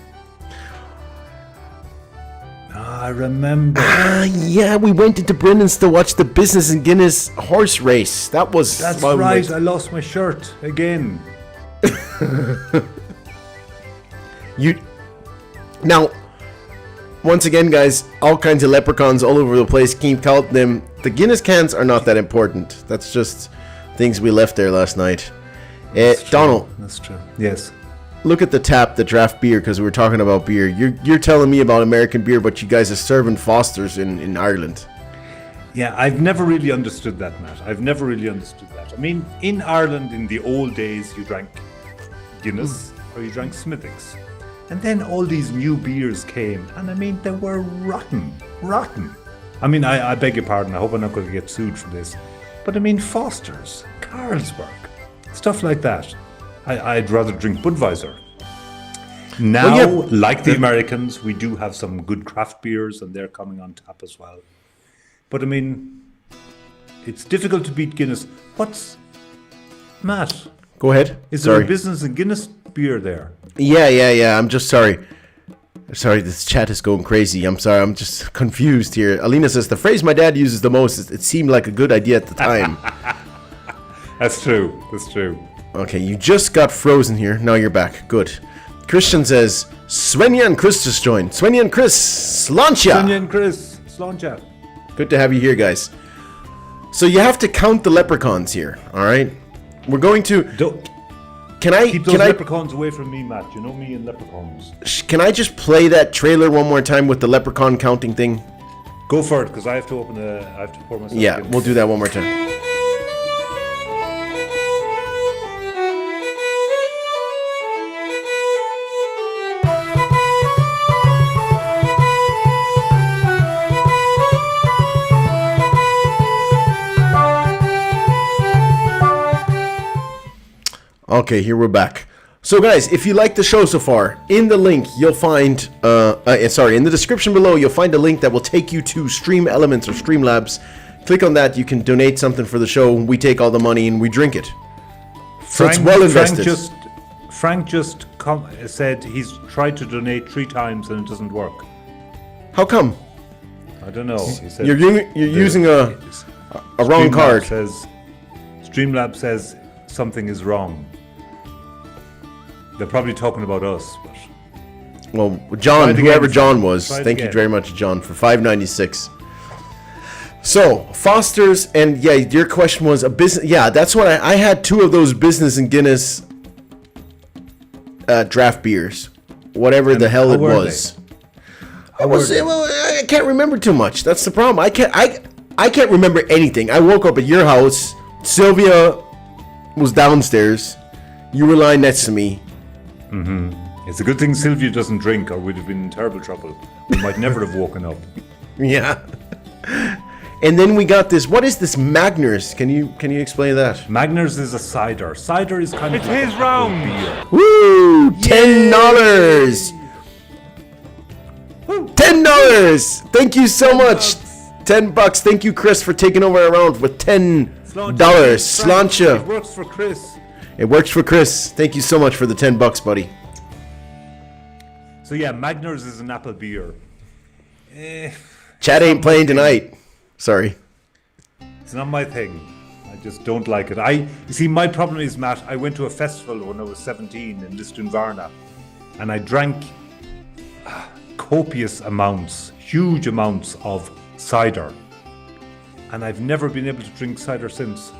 I remember. Yeah, we went into Brendan's to watch the Business and Guinness horse race. That's right. I lost my shirt again. Now, once again, guys, all kinds of leprechauns all over the place. Keep counting them. The Guinness cans are not that important. That's just things we left there last night. Donal. That's true. Yes. Look at the tap, the draft beer, because we were talking about beer. You're telling me about American beer, but you guys are serving Foster's in Ireland. Yeah, I've never really understood that, Matt. I've never really understood that. I mean, in Ireland, in the old days, you drank Guinness or you drank Smithwick's. And then all these new beers came, and I mean, they were rotten. I mean, I beg your pardon, I hope I'm not going to get sued for this. But I mean, Foster's, Carlsberg, stuff like that. I'd rather drink Budweiser. Now, like the Americans, we do have some good craft beers, and they're coming on tap as well. But I mean, it's difficult to beat Guinness. Matt? Go ahead. Is there a Business and Guinness beer there? Yeah. I'm just sorry. Sorry, this chat is going crazy. I'm sorry. I'm just confused here. Alina says, the phrase my dad uses the most is, it seemed like a good idea at the time. That's true. Okay, you just got frozen here. Now you're back. Good. Christian says, Svenja and Chris just joined. Svenja and Chris, Slancha. Good to have you here, guys. So you have to count the leprechauns here, all right? We're going to... Keep those leprechauns away from me, Matt. You know me and leprechauns. Can I just play that trailer one more time with the leprechaun counting thing? Go for it, because I have to pour myself. Yeah, we'll do that one more time. Okay, here we're back. So guys, if you like the show so far, in the link you'll find, in the description below, you'll find a link that will take you to Stream Elements or Streamlabs. Click on that, you can donate something for the show, we take all the money and we drink it. So it's well invested. Frank just said he's tried to donate 3 times and it doesn't work. How come? I don't know. He said you're using a wrong card. Streamlabs says something is wrong. They're probably talking about us. But well, John, whoever John was, thank you very much, John, for $5.96. So, Foster's, and yeah, your question was a business. Yeah, that's what I had 2 of those Business and Guinness draft beers, whatever the hell it was. I can't remember too much. That's the problem. I can't remember anything. I woke up at your house. Sylvia was downstairs. You were lying next to me. It's a good thing Sylvia doesn't drink, or we'd have been in terrible trouble. We might never have woken up. Yeah. And then we got this. What is this Magners? Can you explain that? Magners is a cider. Cider is kind of like his round beer. Woo! $10. $10. Thank you so much. $10. Thank you, Chris, for taking over a round with $10. Slancha. It works for Chris. It works for Chris. Thank you so much for the $10, buddy. So yeah, Magners is an apple beer. Chad ain't playing tonight. Sorry. It's not my thing. I just don't like it. You see, my problem is, Matt, I went to a festival when I was 17 in Lisdoonvarna, and I drank copious amounts, huge amounts of cider. And I've never been able to drink cider since.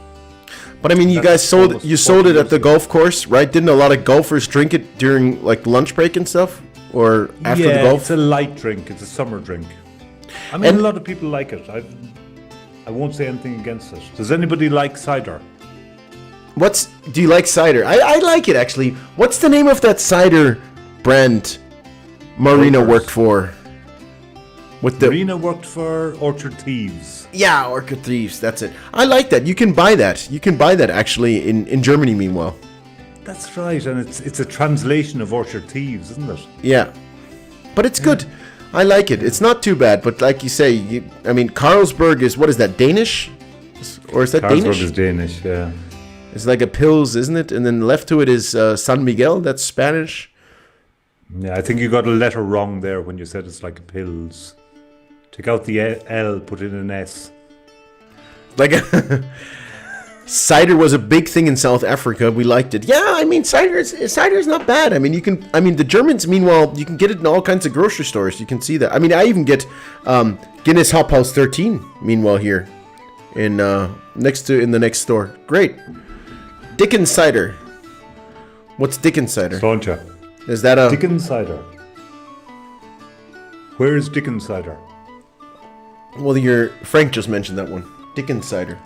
But I mean, you guys sold it at the golf course, right? Didn't a lot of golfers drink it during like lunch break and stuff, or after the golf? It's a light drink. It's a summer drink. I mean, a lot of people like it. I won't say anything against it. Does anybody like cider? Do you like cider? I like it actually. What's the name of that cider brand Marina worked for? Marina worked for Orchard Thieves. Yeah, Orchard Thieves, that's it. I like that. You can buy that. You can buy that actually in Germany meanwhile. That's right, and it's a translation of Orchard Thieves, isn't it? Yeah. But it's good. I like it. It's not too bad, but like you say, I mean, Carlsberg is, what is that, Danish? Or is that Danish? Carlsberg is Danish, yeah. It's like a Pils, isn't it? And then left to it is San Miguel, that's Spanish. Yeah, I think you got a letter wrong there when you said it's like a Pils. Take out the L, put in an S. Like cider was a big thing in South Africa. We liked it. Yeah, I mean, cider is not bad. I mean, the Germans, meanwhile, you can get it in all kinds of grocery stores. You can see that. I mean, I even get Guinness Hop House 13. Meanwhile, here in the next store. Great. Dickens cider. What's Dickens cider? Sláinte. Is that a Dickens cider? Where is Dickens cider? Well, Frank just mentioned that one. Dickens cider.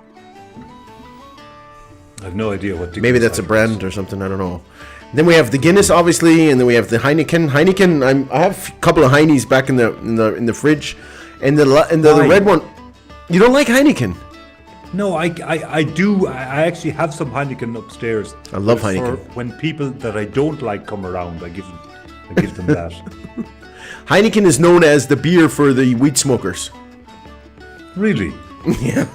I have no idea what Dickens Maybe that's a cider brand is. or something. I don't know. Then we have the Guinness, obviously, and then we have the Heineken. I have a couple of Heinies back in the fridge, and the red one. You don't like Heineken? No, I do. I actually have some Heineken upstairs. I love Heineken. For when people that I don't like come around, I give them that. Heineken is known as the beer for the weed smokers. Really? Yeah.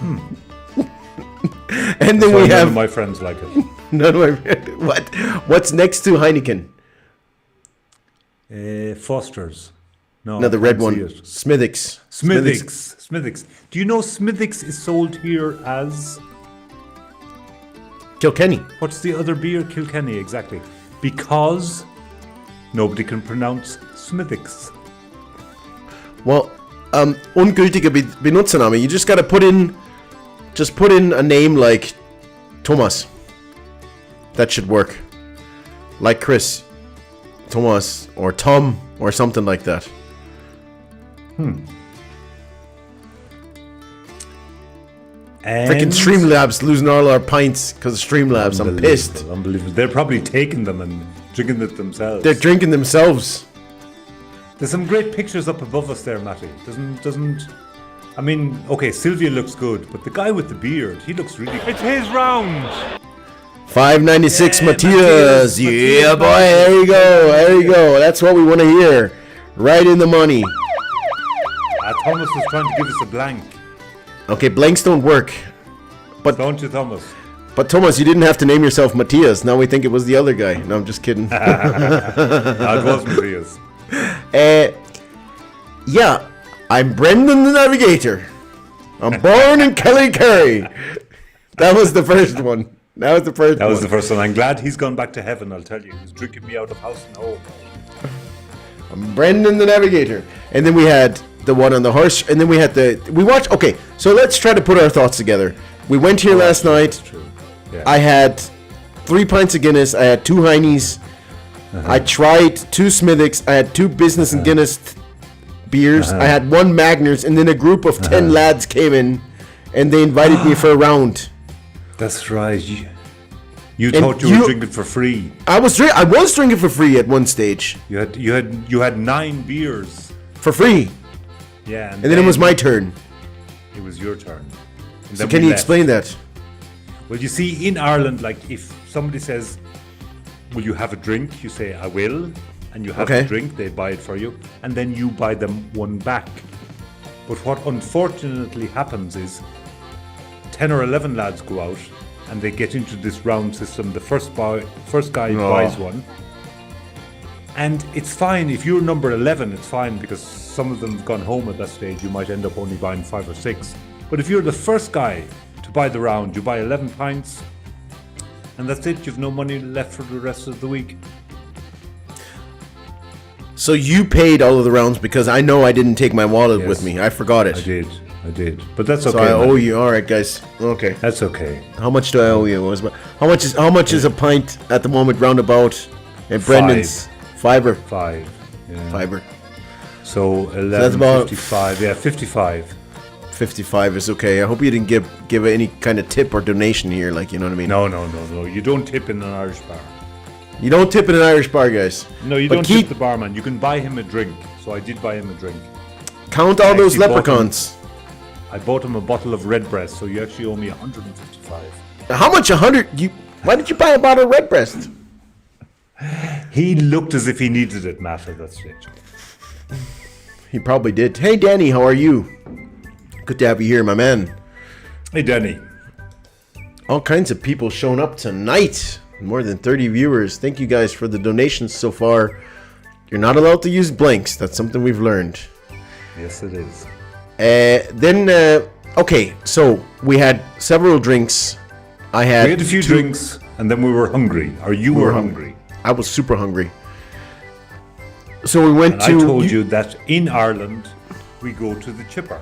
And then we have. None of my friends like it. None of my. What's next to Heineken? Foster's. No, the red one. Smithwick's. Smithwick's. Do you know Smithwick's is sold here as Kilkenny. What's the other beer? Kilkenny, exactly. Because nobody can pronounce Smithwick's. Well, ungültiger Benutzername. You just gotta put in a name like Thomas. That should work. Like Chris. Thomas or Tom or something like that. Freaking Streamlabs losing all our pints because of Streamlabs. I'm pissed. Unbelievable. They're probably taking them and drinking it themselves. They're drinking themselves. There's some great pictures up above us there, Matty. Doesn't. I mean, okay, Sylvia looks good, but the guy with the beard, he looks really good. It's his round. 596 Matthias. Yeah, boy. There you go. There you go. That's what we want to hear. Right in the money. Thomas was trying to give us a blank. Okay, blanks don't work. But Don't you, Thomas? But Thomas, you didn't have to name yourself Matthias. Now we think it was the other guy. No, I'm just kidding. No, it was Matthias. Yeah, I'm Brendan the Navigator. I'm born in Kellykerry. That was the first one. That was the first one. I'm glad he's gone back to heaven, I'll tell you. He's drinking me out of house and home. I'm Brendan the Navigator. And then we had the one on the horse. And then we had okay, so let's try to put our thoughts together. We went here last night. That's true. Yeah. I had 3 pints of Guinness. I had 2 Heinies. I tried 2 Smithwick's. I had 2 Business and Guinness beers. I had 1 Magners. And then a group of 10 lads came in. And they invited me for a round. That's right. You thought you were drinking for free. I was drinking for free at one stage. You had 9 beers. For free. Yeah. And then it was my turn. It was your turn. So can you explain that? Well, you see, in Ireland, like, if somebody says, will you have a drink? You say, I will. And you have a drink, they buy it for you. And then you buy them one back. But what unfortunately happens is 10 or 11 lads go out and they get into this round system. The first guy buys one. And it's fine. If you're number 11, it's fine because some of them have gone home at that stage. You might end up only buying 5 or 6. But if you're the first guy to buy the round. You buy 11 pints, and that's it. You've no money left for the rest of the week. So you paid all of the rounds because I know I didn't take my wallet Yes. with me. I forgot it. I did. But that's okay. So I man. owe you. All right, guys. Okay. That's okay. How much do I owe you? How much is a pint at the moment, roundabout? And Brendan's fiver. 5. Yeah. Fiver. So 11, that's about 55. Yeah, 55. 55 is okay. I hope you didn't give any kind of tip or donation here, like, you know what I mean? No. You don't tip in an Irish bar. You don't tip in an Irish bar, guys. No, you But don't keep- tip the barman. You can buy him a drink. So I did buy him a drink. Count all those actually bought leprechauns. I bought him a bottle of Redbreast, so you actually owe me 155. How much? 100? Why did you buy a bottle of Redbreast? He looked as if he needed it, Matt, at that stage. He probably did. Hey, Danny, how are you? Good to have you here, my man. Hey, Danny. All kinds of people showing up tonight. More than 30 viewers. Thank you guys for the donations so far. You're not allowed to use blanks. That's something we've learned. Yes, it is. Okay, so we had several drinks. We had a few drinks, and then we were hungry. Or you were hungry. I was super hungry. So we went And to... I told you that in Ireland, we go to the chipper.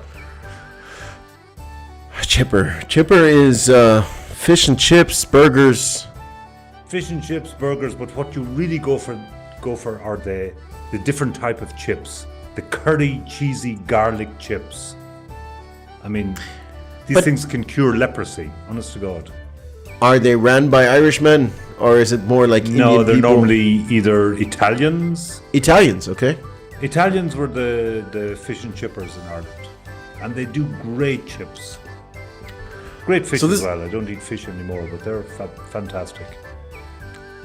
Chipper. Chipper is fish and chips, burgers. Fish and chips, burgers, but what you really go for are the different type of chips. The curry, cheesy, garlic chips. I mean, these things can cure leprosy, honest to God. Are they ran by Irishmen? Or is it more like Indian No, they're people? normally either Italians. Italians, okay. Italians were the fish and chippers in Ireland. And they do great chips. Great fish as well. I don't eat fish anymore, but they're fantastic.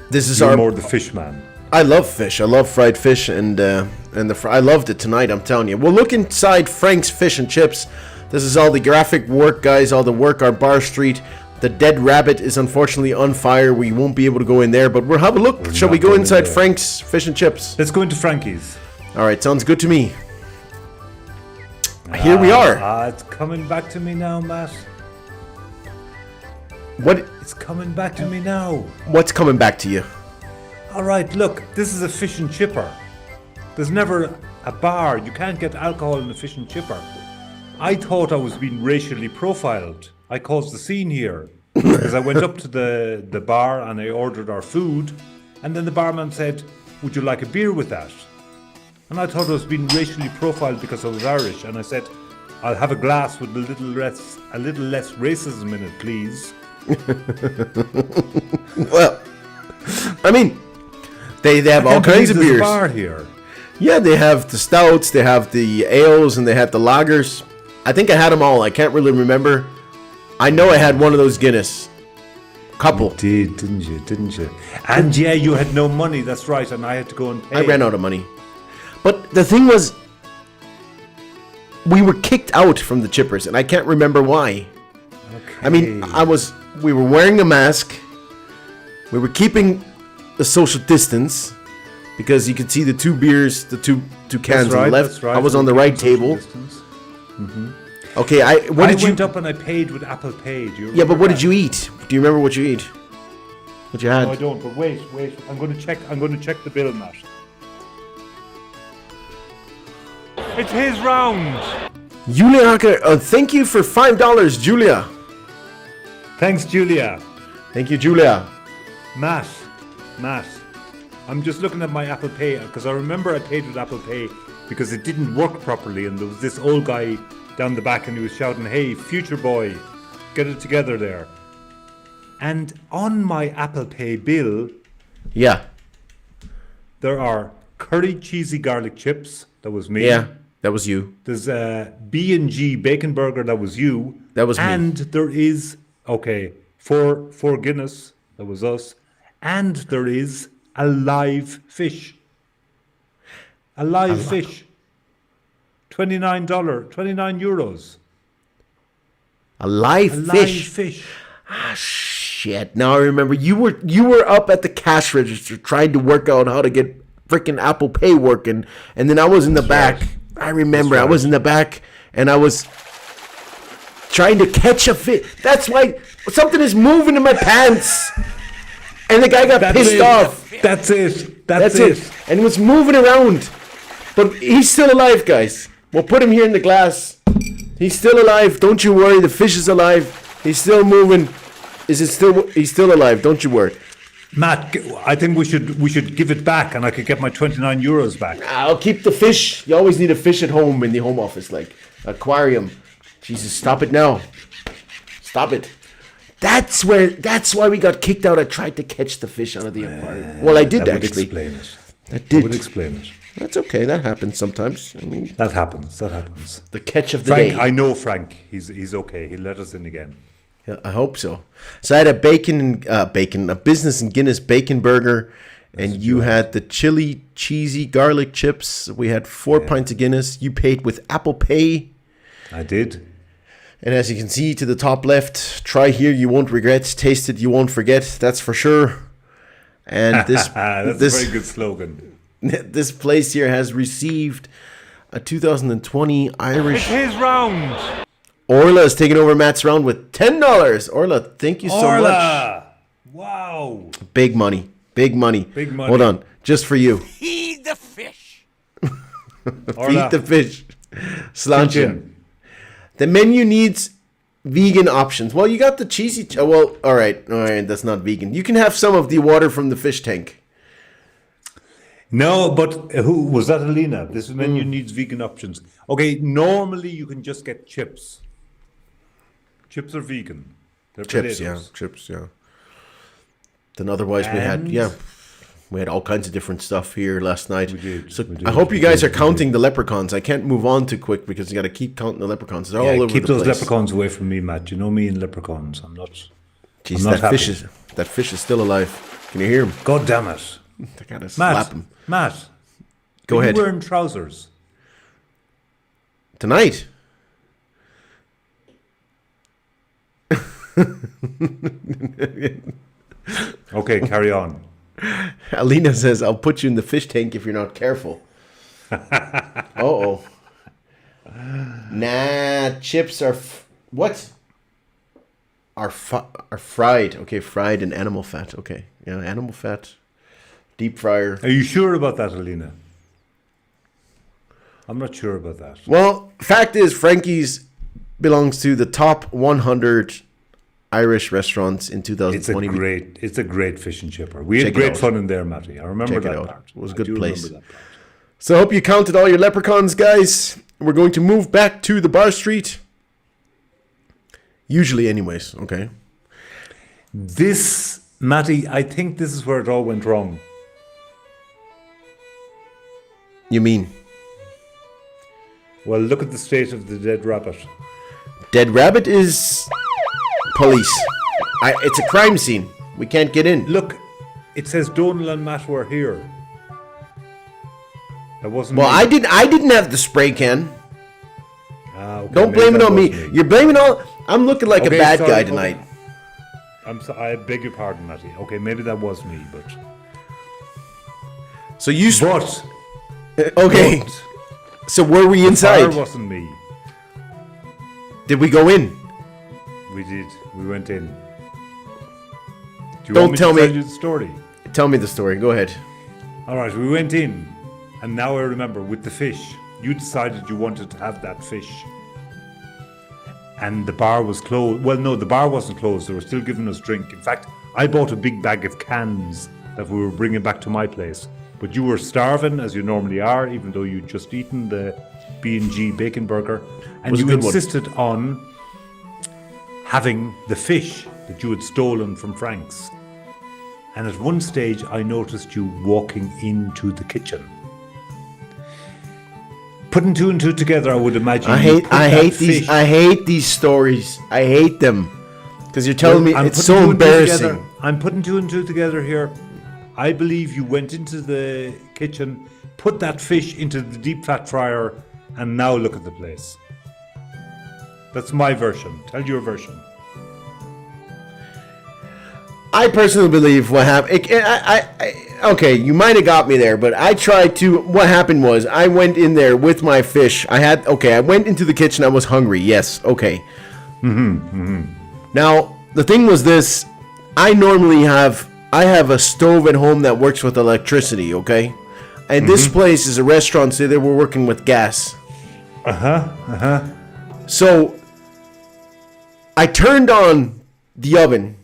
This is You're more the fish man. I love fish. I love fried fish, and I loved it tonight. I'm telling you. We'll look inside Frank's Fish and Chips. This is all the graphic work, guys. All the work on Bar Street. The dead rabbit is unfortunately on fire. We won't be able to go in there, but we'll have a look. Shall we go inside Frank's Fish and Chips? Let's go into Frankie's. All right, sounds good to me. Here we are. It's coming back to me now, Matt. What? It's coming back to me now. What's coming back to you? All right, look, this is a fish and chipper. There's never a bar. You can't get alcohol in a fish and chipper. I thought I was being racially profiled. I caused the scene here because I went up to the bar and I ordered our food, and then the barman said, "Would you like a beer with that?" And I thought I was being racially profiled because I was Irish, and I said, "I'll have a glass with a little less racism in it, please." Well, I mean, they have all kinds of There's a beers. bar here. Yeah, they have the stouts, they have the ales, and they have the lagers. I think I had them all. I can't really remember. I know I had one of those Guinness. Couple. You did, didn't you? And yeah, you had no money, that's right, and I had to go and pay. I ran out of money. But the thing was, we were kicked out from the Chippers, and I can't remember why. Okay. I mean, we were wearing a mask. We were keeping the social distance because you could see the two beers, the two cans on the left. That's right. I was on the right table. Okay, I went went up and I paid with Apple Pay. Do you Yeah, but remember what that? did you eat? Do you remember what you eat? What you had? No, I don't. But wait. I'm going to check the bill, Matt. It's his round. Julia, thank you for $5, Julia. Thanks, Julia. Thank you, Julia. Matt. I'm just looking at my Apple Pay because I remember I paid with Apple Pay because it didn't work properly, and there was this old guy down the back and he was shouting, "Hey, future boy, get it together there." And on my Apple Pay bill, Yeah. there are curry cheesy garlic chips. That was me. Yeah, that was you. There's a B&G bacon burger. That was you. That was me. And there is, four Guinness. That was us. And there is a live fish. A live fish. $29, €29. A live A fish. live fish. Ah, shit. Now I remember. You were up at the cash register trying to work out how to get freaking Apple Pay working, and then I was in the back. right. I remember That's I was in the back, and I was trying to catch a fish. That's why something is moving in my pants. And the guy got pissed off. That's it. That's it. And it was moving around. But he's still alive, guys. We'll put him here in the glass. He's still alive. Don't you worry. The fish is alive. He's still moving. He's still alive. Don't you worry. Matt, I think we should give it back, and I could get my 29 euros back. I'll keep the fish. You always need a fish at home in the home office, like aquarium. Jesus, stop it now. Stop it. That's why we got kicked out. I tried to catch the fish out of the aquarium. Well, I did that actually. Would explain it. That did. Would explain it. That's okay. That happens sometimes. I mean, that happens. The catch of the Frank, day. I know Frank. He's okay. He'll let us in again. Yeah, I hope so. So I had a business and Guinness bacon burger, and you had the chili cheesy garlic chips. We had 4 pints of Guinness. You paid with Apple Pay. I did. And as you can see to the top left, try here, you won't regret. Taste it, you won't forget. That's for sure. And this that's a very good slogan. This place here has received a 2020 Irish. It's his round. Orla is taking over Matt's round with $10. Orla, thank you so much. Wow. Big money. Big money. Big money. Hold on. Just for you. Feed the fish. Feed the fish. Sláinte. The menu needs vegan options. Well, you got the cheesy... well, all right. That's not vegan. You can have some of the water from the fish tank. No, but who was that? Alina. This menu needs vegan options. Okay, normally you can just get chips. Chips are vegan. They're potatoes. Chips, yeah. Then otherwise we had all kinds of different stuff here last night. We did. So I hope you guys are counting the leprechauns. I can't move on too quick because you got to keep counting the leprechauns. They're all over the place. Keep those leprechauns away from me, Matt. You know me and leprechauns. I'm not. Jeez, I'm not that fish is still alive. Can you hear him? God damn it! I gotta slap him. Matt, go ahead. Are you wearing trousers tonight? Okay, carry on. Alina says, I'll put you in the fish tank if you're not careful. Uh-oh. Nah, chips are... what? Are fried. Okay, fried in animal fat. Okay, yeah, animal fat. Deep fryer. Are you sure about that, Alina? I'm not sure about that. Well, fact is, Frankie's belongs to the top 100 Irish restaurants in 2020. It's a great fish and chipper. We had great fun in there, Matty. I remember that part. It was a good place. So I hope you counted all your leprechauns, guys. We're going to move back to the bar street. Usually anyways, okay. This, Matty, I think this is where it all went wrong. You mean? Well, look at the state of the dead rabbit. Dead rabbit is police. It's a crime scene. We can't get in. Look, it says Donal and Matt were here. That wasn't Well, me. I didn't have the spray can. Okay, Don't blame it on me. You're blaming all... I'm looking like a bad guy tonight. I beg your pardon, Matty. Okay, maybe that was me, but... So you... But... Okay. But so were we inside? The wasn't me. Did we go in? We did. We went in. Do you Don't want me tell to me. tell you the story? Tell me the story. Go ahead. All right, we went in, and now I remember with the fish. You decided you wanted to have that fish, and the bar was closed. Well, no, the bar wasn't closed. They were still giving us drink. In fact, I bought a big bag of cans that we were bringing back to my place. But you were starving, as you normally are, even though you'd just eaten the B&G bacon burger, and you insisted on having the fish that you had stolen from Frank's. And at one stage, I noticed you walking into the kitchen. Putting two and two together, I would imagine. I hate these stories. I hate them because you're telling me it's so embarrassing. I'm putting two and two together here. I believe you went into the kitchen, put that fish into the deep fat fryer, and now look at the place. That's my version. Tell your version. I personally believe what happened. Okay, you might have got me there, but I tried to. What happened was I went in there with my fish. I went into the kitchen. I was hungry. Yes, okay. Now, the thing was this. I have a stove at home that works with electricity, okay? And this place is a restaurant, so they were working with gas. So, I turned on the oven,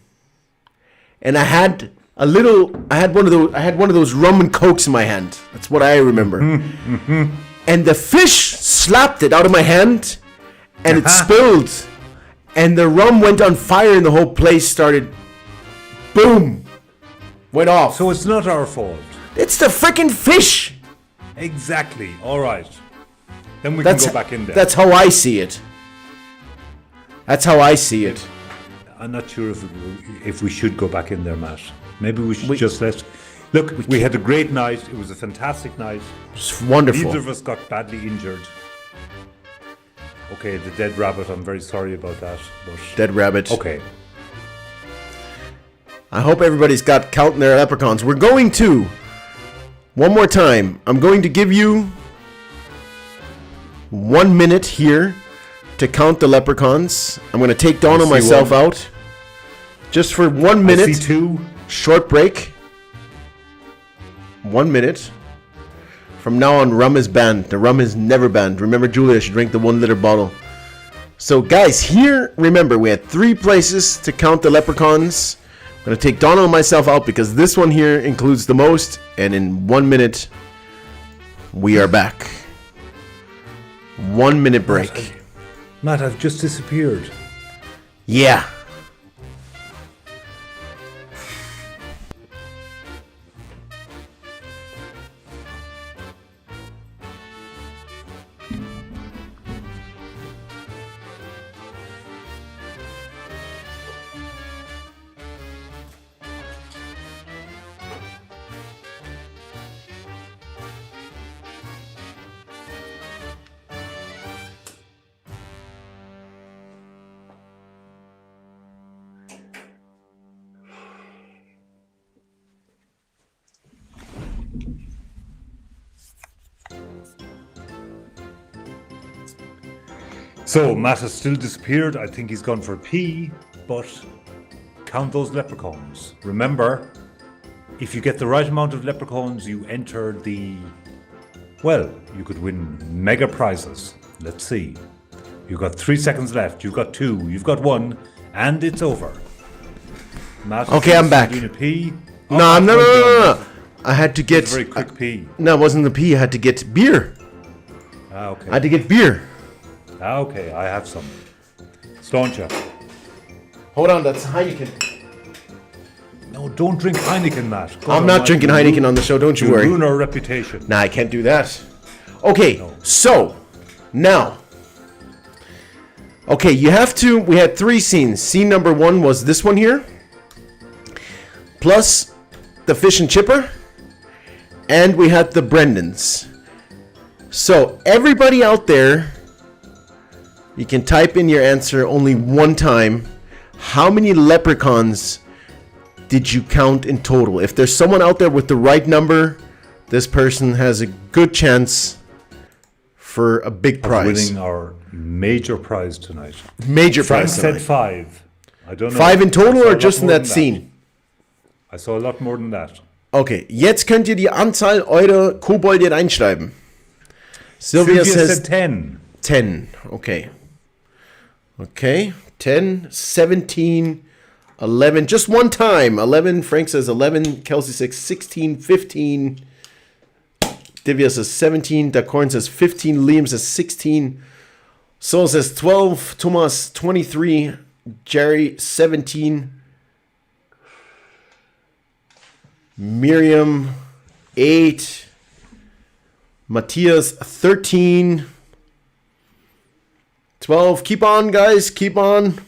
and I had one of those rum and cokes in my hand. That's what I remember. And the fish slapped it out of my hand, and it spilled, and the rum went on fire, and the whole place started, boom, went off. So it's not our fault. It's the freaking fish. Exactly. All right. Then we can go back in there. That's how I see it. That's how I see it. I'm not sure if we should go back in there, Matt. Maybe we should just let... Look, we had a great night. It was a fantastic night. It's wonderful. Neither of us got badly injured. Okay, the dead rabbit, I'm very sorry about that. But Dead rabbit. okay. I hope everybody's got counting their leprechauns. We're going to, one more time, I'm going to give you 1 minute here to count the leprechauns. I'm going to take Donal myself out. Just for 1 minute. I see 2. Short break. 1 minute. From now on, rum is banned. The rum is never banned. Remember, Julia should drink the 1 liter bottle. So, guys, here, remember, we had 3 places to count the leprechauns. I'm going to take Donal and myself out because this one here includes the most. And in 1 minute, we are back. 1 minute break. Matt, I've just disappeared. Yeah. So, Matt has still disappeared. I think he's gone for a pee, but count those leprechauns. Remember, if you get the right amount of leprechauns, you enter the... Well, you could win mega prizes. Let's see. You've got 3 seconds left. You've got 2. You've got 1. And it's over. Matt, okay, I'm back. Doing a pee. No. I had to get... It's a very quick pee. No, it wasn't the pee. I had to get beer. Okay. I had to get beer. Okay, I have some. Stauncha. Hold on, that's Heineken. No, don't drink Heineken, Matt. I'm not drinking Heineken on the show, don't you worry. Ruin our reputation. Nah, I can't do that. Okay, so, now. Okay, we had 3 scenes. Scene number 1 was this one here. Plus the fish and chipper. And we had the Brendans. So, everybody out there, you can type in your answer only 1 time. How many leprechauns did you count in total? If there's someone out there with the right number, this person has a good chance for a big prize. Winning our major prize tonight. Major Frank prize said tonight. 5. I don't know. 5 in total or just in that scene? I saw a lot more than that. Okay, jetzt könnt ihr die Anzahl eurer Kobolde reinschreiben. Sylvia says 10. 10, okay. Okay, 10, 17, 11, just 1 time. 11, Frank says 11, Kelsey says 16, 15. Divya says 17, Dacorn says 15, Liam says 16. Sol says 12, Thomas 23, Jerry 17. Miriam 8. Matthias 13. 12. Keep on, guys. Keep on.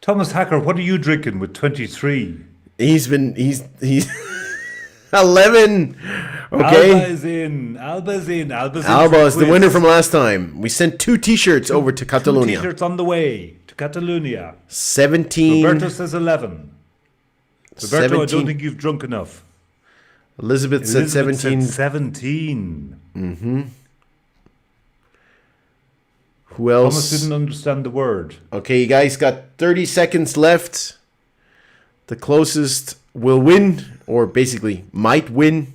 Thomas Hacker, what are you drinking with 23? He's 11. Okay. Alba is in. Alba is the winner from last time. We sent 2 t-shirts over to Catalonia. 2 t-shirts on the way to Catalonia. 17. Roberto says 11. Roberto, 17. I don't think you've drunk enough. Elizabeth said 17. Said 17. Mm-hmm. Who else? Thomas didn't understand the word. Okay, you guys got 30 seconds left. The closest will win, or basically might win.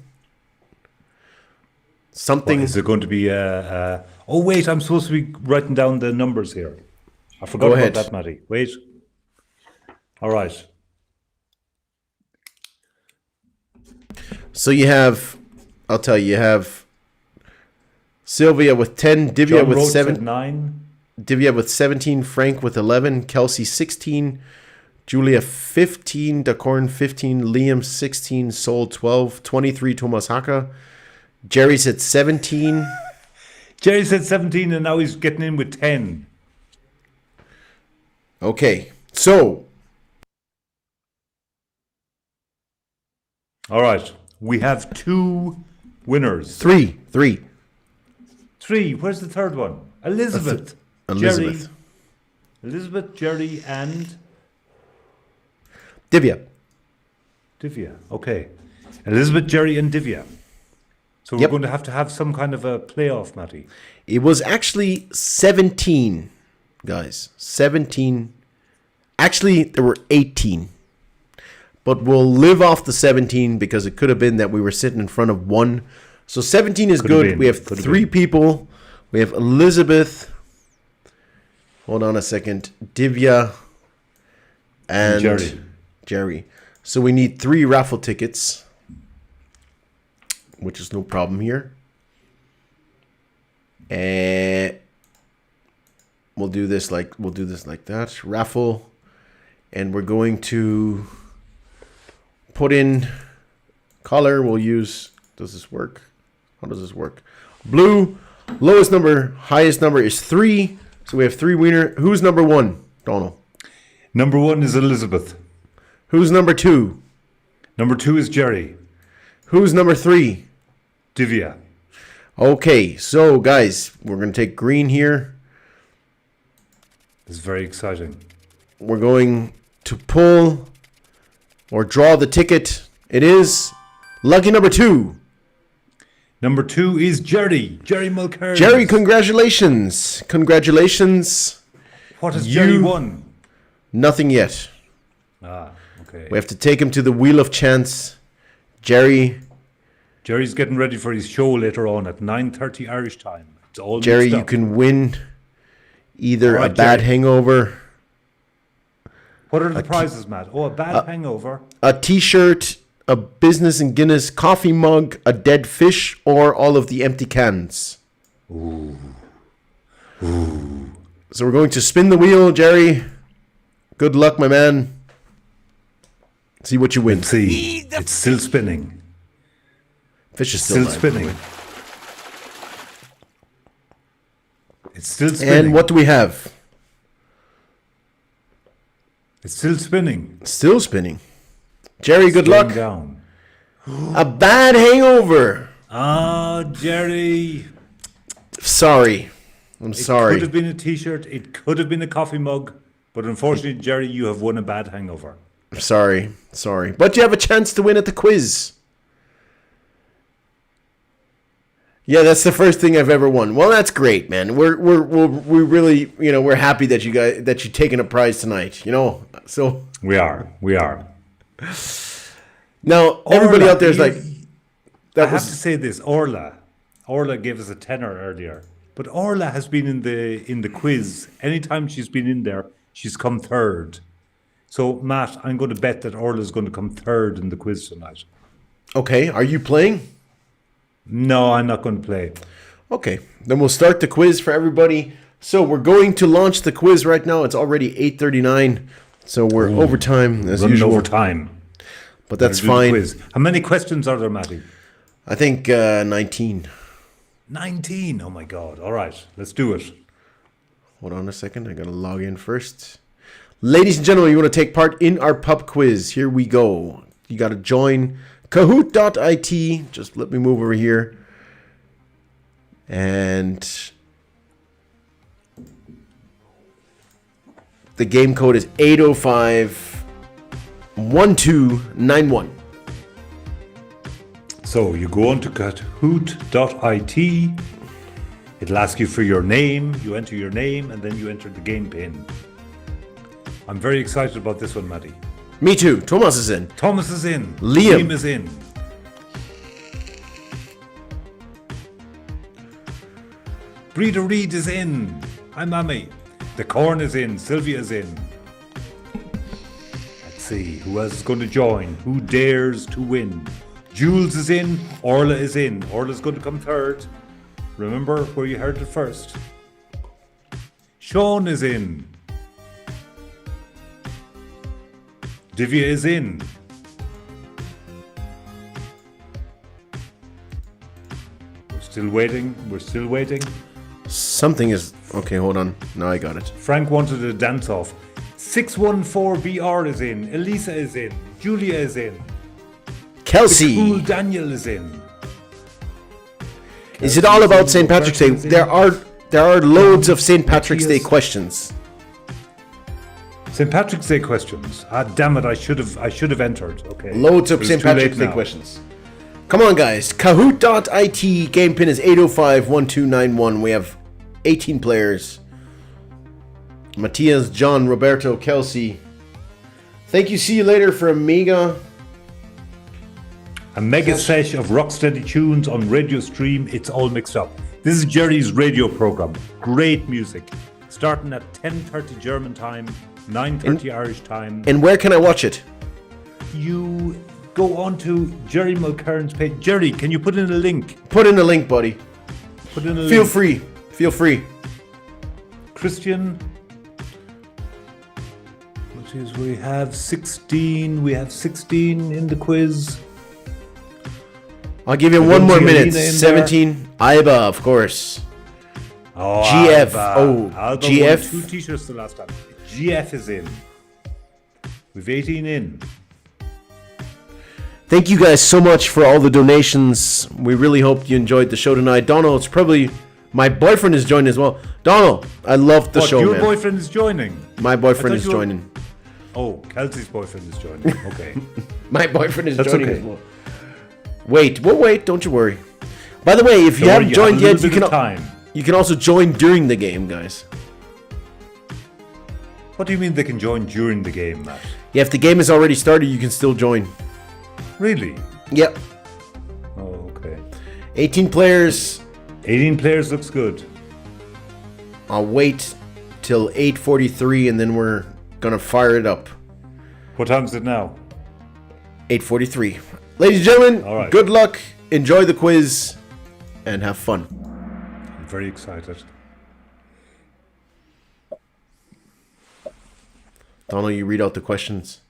Something. Is it going to be oh wait, I'm supposed to be writing down the numbers here. I forgot about that, Matty. Wait. All right. So you have, I'll tell you have Sylvia with 10, Divya John with Roach 7, said 9. Divya with 17, Frank with 11, Kelsey 16, Julia 15, Dakorn 15, Liam 16, Sol 12, 23 Thomas Haka, Jerry said 17. Jerry said 17 and now he's getting in with 10. Okay, so. All right, we have 2 winners. Three. 3, where's the third one? Elizabeth. Elizabeth. Elizabeth, Jerry and Divya. Okay. Elizabeth, Jerry and Divya. So we're Yep. going to have some kind of a playoff, Matty. It was actually 17, guys. 17. Actually, there were 18. But we'll live off the 17 because it could have been that we were sitting in front of 1. So 17 is good. We have 3 people. We have Elizabeth. Hold on a second. Divya. And Jerry. So we need 3 raffle tickets, which is no problem here. And we'll do this like that. Raffle. And we're going to put in color. We'll use, does this work? How does this work? Blue, lowest number, highest number is 3. So we have 3 winner. Who's number 1, Donal? Number 1 is Elizabeth. Who's number 2? Number 2 is Jerry. Who's number 3? Divya. Okay, so guys, we're going to take green here. This is very exciting. We're going to pull or draw the ticket. It is lucky number 2. Number 2 is Jerry. Jerry Mulcairn. Jerry, congratulations. Congratulations. What has Jerry won? Nothing yet. Okay. We have to take him to the Wheel of Chance. Jerry's getting ready for his show later on at 9:30 Irish time. It's all Jerry, mixed up. you can win either All right, a bad Jerry. hangover. What are the prizes, Matt? Oh, a bad hangover. A t-shirt, a business and Guinness coffee mug, a dead fish, or all of the empty cans. Ooh. So we're going to spin the wheel, Jerry. Good luck, my man. See what you win. Let's see. It's still spinning. Fish is Still still alive. spinning. It's still spinning. And what do we have? It's still spinning. Still spinning. Jerry, good Slowing luck. Down. A bad hangover. Jerry. Sorry. I'm It sorry. could have been a t-shirt. It could have been a coffee mug. But unfortunately, Jerry, you have won a bad hangover. Sorry. But you have a chance to win at the quiz. Yeah, that's the first thing I've ever won. Well, that's great, man. We're really, we're happy that you're taking a prize tonight. So We are. now everybody Orla, out there is like, I have to say this. Orla gave us a tenner earlier, but Orla has been in the quiz. Anytime she's been in there, she's come third. So Matt, I'm going to bet that Orla's going to come third in the quiz tonight. Okay, are you playing? No, I'm not going to play. Okay, then we'll start the quiz for everybody. So we're going to launch the quiz right now. It's already 8:39, so we're over time as Running usual. over time. But that's Better do the fine. quiz. How many questions are there, Matty? I think 19. 19. Oh my God. All right, let's do it. Hold on a second. I got to log in first. Ladies and gentlemen, you want to take part in our pub quiz. Here we go. You got to join Kahoot.it. Just let me move over here. And the game code is 805-1291. So you go on to Kahoot.it, It'll ask you for your name. You enter your name, and then you enter the game pin. I'm very excited about this one, Matty. Me too. Thomas is in. Thomas is in. Liam is in. Breeder Reed is in. Hi, Mammy. The Corn is in. Sylvia is in. Let's see. Who else is going to join? Who dares to win? Jules is in. Orla is in. Orla's going to come third. Remember where you heard it first. Sean is in. Divya is in. We're still waiting. We're still waiting. Something is... Okay, hold on. Now I got it. Frank wanted a dance off. 614BR is in. Elisa is in. Julia is in. Kelsey. Cool Daniel is in. Is it all about St. Patrick's Day? There are loads of St. Patrick's Day questions. St. Patrick's Day questions. Ah, damn it! I should have entered. Okay. Loads of St. Patrick's Day questions. Come on, guys. Kahoot.it game pin is 805-1291. We have 18 players. Matthias, John, Roberto, Kelsey. Thank you. See you later for Amiga. A mega sesh of rocksteady tunes on radio stream. It's all mixed up. This is Jerry's radio program. Great music. Starting at 10:30 German time, 9:30 Irish time. And where can I watch it? You go on to Jerry Mulcairn's page. Jerry, can you put in a link? Put in a link, buddy. Put in a link. Feel free. Feel free. Christian. Which is we have 16. We have 16 in the quiz. I'll give you one more minute. 17. Iba, of course. Oh, GF. Alba. Oh, Alba GF. won 2 t-shirts the last time. GF is in. We've 18 in. Thank you guys so much for all the donations. We really hope you enjoyed the show tonight. Donald, it's probably... My boyfriend is joining as well. Donald, I loved the show, Your man. boyfriend is joining? My boyfriend is joining. Oh, Kelsey's boyfriend is joining. Okay. My boyfriend is That's joining okay. as well. Wait, we'll wait. Don't you worry. By the way, if you haven't joined yet, you can also join during the game, guys. What do you mean they can join during the game, Matt? Yeah, if the game has already started, you can still join. Really? Yep. Oh, okay. 18 players. 18 players looks good. I'll wait till 8:43 and then we're gonna fire it up. What time is it now? 8:43. Ladies and gentlemen, All right. Good luck, enjoy the quiz, and have fun. I'm very excited. Donald, you read out the questions.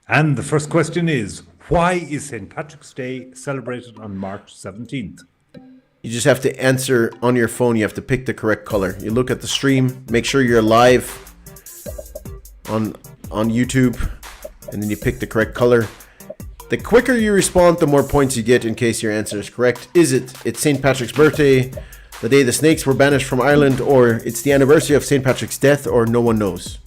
And the first question is, why is St. Patrick's Day celebrated on March 17th? You just have to answer on your phone. You have to pick the correct color. You look at the stream, make sure you're live on YouTube, and then you pick the correct color. The quicker you respond, the more points you get in case your answer is correct. It's St. Patrick's birthday, the day the snakes were banished from Ireland, or it's the anniversary of St. Patrick's death, or no one knows?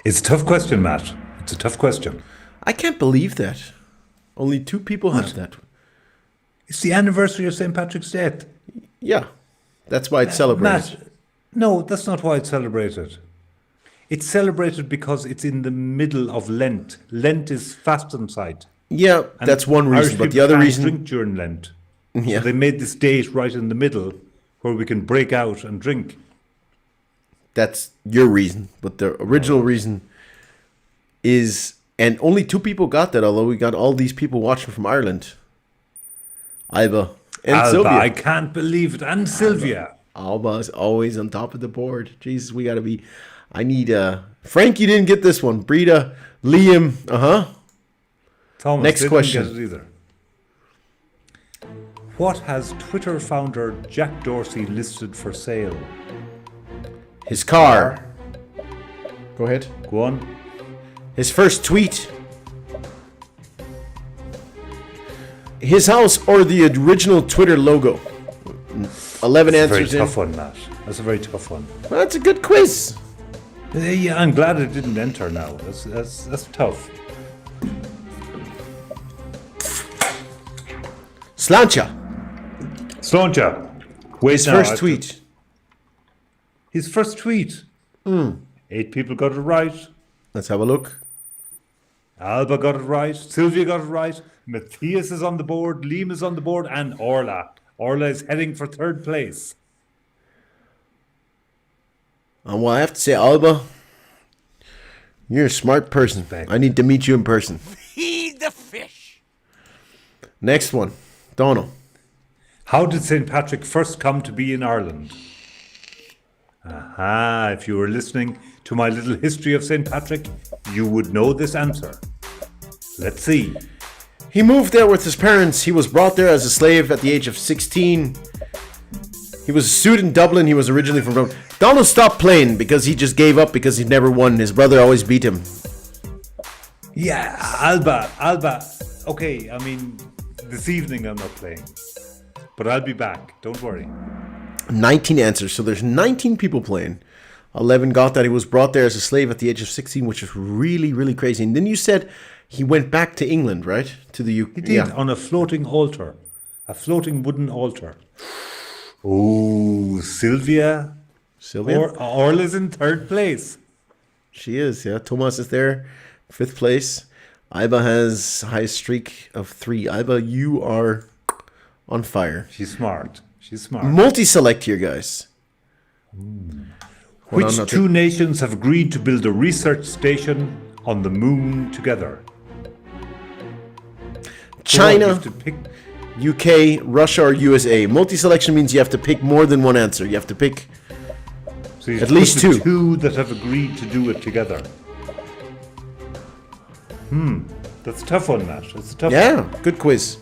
It's a tough question, Matt. It's a tough question. I can't believe that. Only 2 people have that. It's the anniversary of St. Patrick's death. Yeah, that's why it's celebrated. Matt, no, that's not why it's celebrated. It's celebrated because it's in the middle of Lent. Lent is Fastenside. Yeah, that's one reason. But the other reason... drink during Lent. Yeah. So they made this date right in the middle where we can break out and drink. That's your reason. But the original reason is... And only 2 people got that, although we got all these people watching from Ireland. Iba and Alba, Sylvia. I can't believe it. And Sylvia. Alba is always on top of the board. Jesus, we got to be... I need... Frank, you didn't get this one. Brita, Liam, Thomas, Next question. Didn't get it either. What has Twitter founder Jack Dorsey listed for sale? His car. Go ahead. Go on. His first tweet. His house or the original Twitter logo. 11 answers That's a very in. tough one, Matt. That's a very tough one. Well, that's a good quiz. Yeah, I'm glad it didn't enter now. That's tough. Slancha. Sloncha. Wait His now, first I have to- tweet. His first tweet. 8 people got it right. Let's have a look. Alba got it right. Sylvia got it right. Matthias is on the board. Liam is on the board. And Orla. Orla is heading for 3rd place. And well, I have to say, Alba, you're a smart person. I need to meet you in person. Feed the fish. Next one. Donal. How did St. Patrick first come to be in Ireland? Aha, if you were listening to my little history of St. Patrick, you would know this answer. Let's see. He moved there with his parents. He was brought there as a slave at the age of 16. He was a student in Dublin. He was originally from Dublin. Donald stopped playing because he just gave up because he'd never won. His brother always beat him. Yeah, Alba. Okay, I mean, this evening I'm not playing. But I'll be back, don't worry. 19 answers. So there's 19 people playing. 11 got that he was brought there as a slave at the age of 16, which is really, really crazy. And then you said he went back to England, right? To the UK. He did, on a floating altar. A floating wooden altar. Oh, Sylvia. Sylvia? Orla's in 3rd place. She is, yeah. Thomas is there, 5th place. Iba has highest streak of 3. Iba, you are on fire. She's smart. Multi-select here, guys. Which two nations have agreed to build a research station on the moon together? China, You have to pick. UK, Russia, or USA. Multi-selection means you have to pick more than one answer. You have to pick So you at put least the two. two that have agreed to do it together. That's a tough one, Matt. It's a tough one. Yeah, good quiz.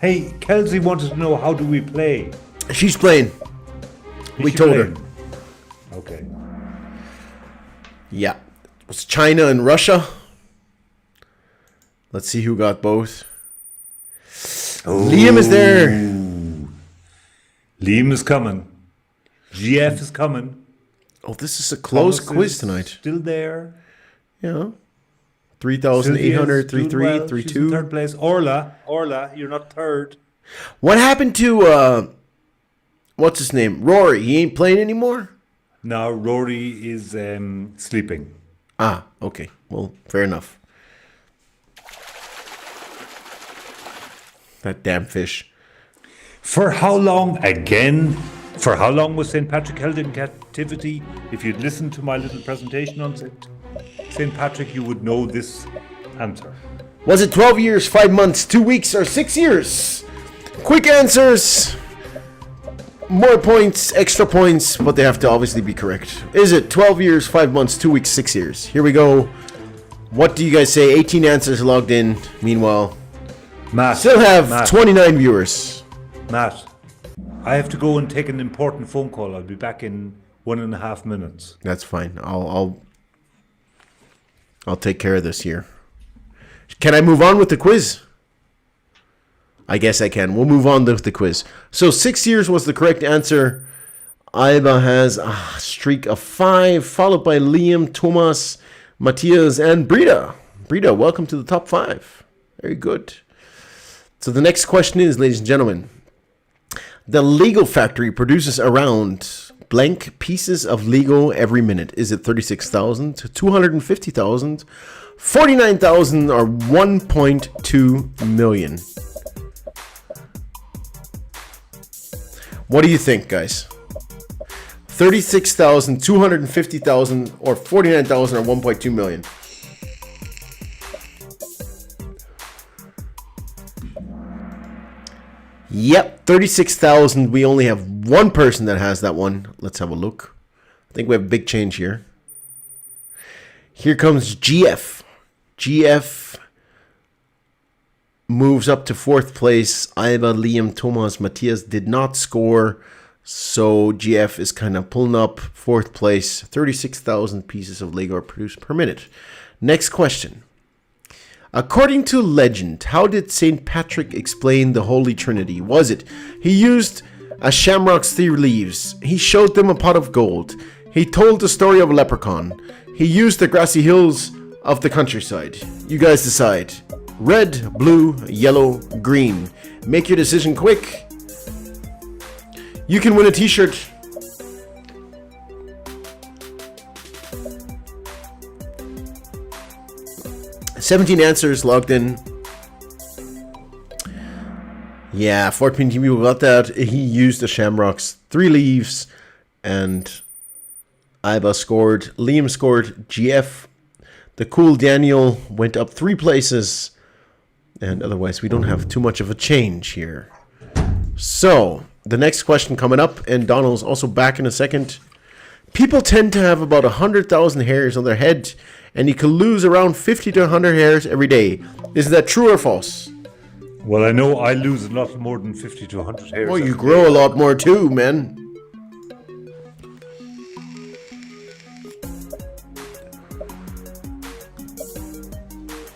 Hey, Kelsey wanted to know, how do we play? She's playing. Is We she told her. playing? Okay. Yeah. It was China and Russia. Let's see who got both. Liam is there. Liam is coming. GF is coming. Oh, this is a close Thomas quiz is tonight. Still there. Yeah. 3,800, Sylvia's doing 33, well. She's in 32. 3rd place. Orla, you're not 3rd. What happened to, what's his name? Rory. He ain't playing anymore? Now Rory is sleeping. Ah, okay. Well, fair enough. That damn fish. For how long was St. Patrick held in captivity? If you'd listened to my little presentation on St. Patrick, you would know this answer. Was it 12 years, 5 months, 2 weeks, or 6 years? Quick answers. More points, extra points, but they have to obviously be correct. Is it 12 years, 5 months, 2 weeks, 6 years? Here we go. What do you guys say? 18 answers logged in. Meanwhile, Matt. still have 29 viewers. Matt, I have to go and take an important phone call. I'll be back in 1.5 minutes. That's fine. I'll take care of this here. Can I move on with the quiz? I guess I can. We'll move on with the quiz. So 6 years was the correct answer. Iba has a streak of 5, followed by Liam, Thomas, Matthias, and Brita. Brita, welcome to the top 5. Very good. So the next question is, ladies and gentlemen, the Lego factory produces around blank pieces of Lego every minute. Is it 36,000, 250,000, 49,000, or 1.2 million? What do you think, guys? 36,000, 250,000, or 49,000, or 1.2 million? Yep, 36,000. We only have one person that has that one. Let's have a look. I think we have a big change here. Here comes GF. GF moves up to 4th place. Iba, Liam, Thomas, Matthias did not score. So GF is kind of pulling up 4th place. 36,000 pieces of Lego are produced per minute. Next question. According to legend, how did St. Patrick explain the Holy Trinity? Was it he used a shamrock's 3 leaves, he showed them a pot of gold, he told the story of a leprechaun, he used the grassy hills of the countryside? You guys decide. Red, blue, yellow, green. Make your decision quick. You can win a t-shirt. "17 answers logged in." Yeah, 14 people got that. He used the shamrocks. 3 leaves. And Iba scored. Liam scored. GF. The cool Daniel went up 3 places. And otherwise, we don't have too much of a change here. So, the next question coming up. And Donald's also back in a second. People tend to have about 100,000 hairs on their head. And you can lose around 50 to 100 hairs every day. Is that true or false? Well, I know I lose a lot more than 50 to 100 hairs. Well, you grow a lot more too, man.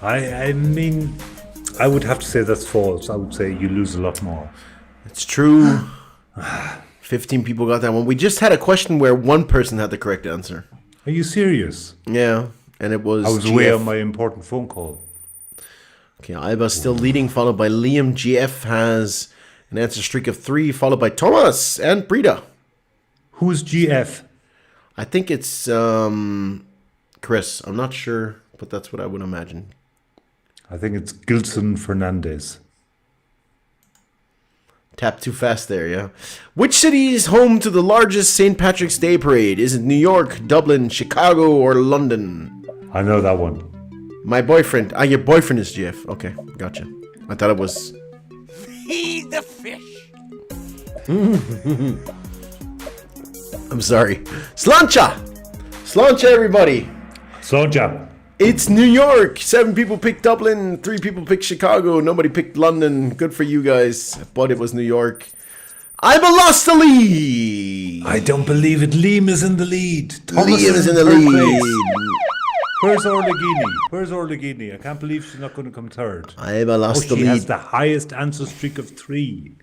I mean, I would have to say that's false. I would say you lose a lot more. It's true. 15 people got that one. We just had a question where one person had the correct answer. Are you serious? Yeah, and it was I was GF. away on my important phone call. Okay, Iba's still leading, followed by Liam. GF has an answer streak of 3, followed by Thomas and Brita. Who's GF? I think it's Chris. I'm not sure, but that's what I would imagine. I think it's Gilson Fernandez. Tap too fast there, yeah. Which city is home to the largest St. Patrick's Day parade? Is it New York, Dublin, Chicago, or London? I know that one. My boyfriend. Your boyfriend is GF. Okay, gotcha. I thought it was... Feed the fish. I'm sorry. Slancha! Slancha, everybody! Soja. It's New York. 7 people picked Dublin. 3 people picked Chicago. Nobody picked London. Good for you guys. But it was New York. I've lost the lead. I don't believe it. Liam is in the lead. Thomas Liam is in the third lead. place. Where's Orlegini? Where's Orlegini? I can't believe she's not going to come third. I've lost the She lead. has the highest answer streak of 3.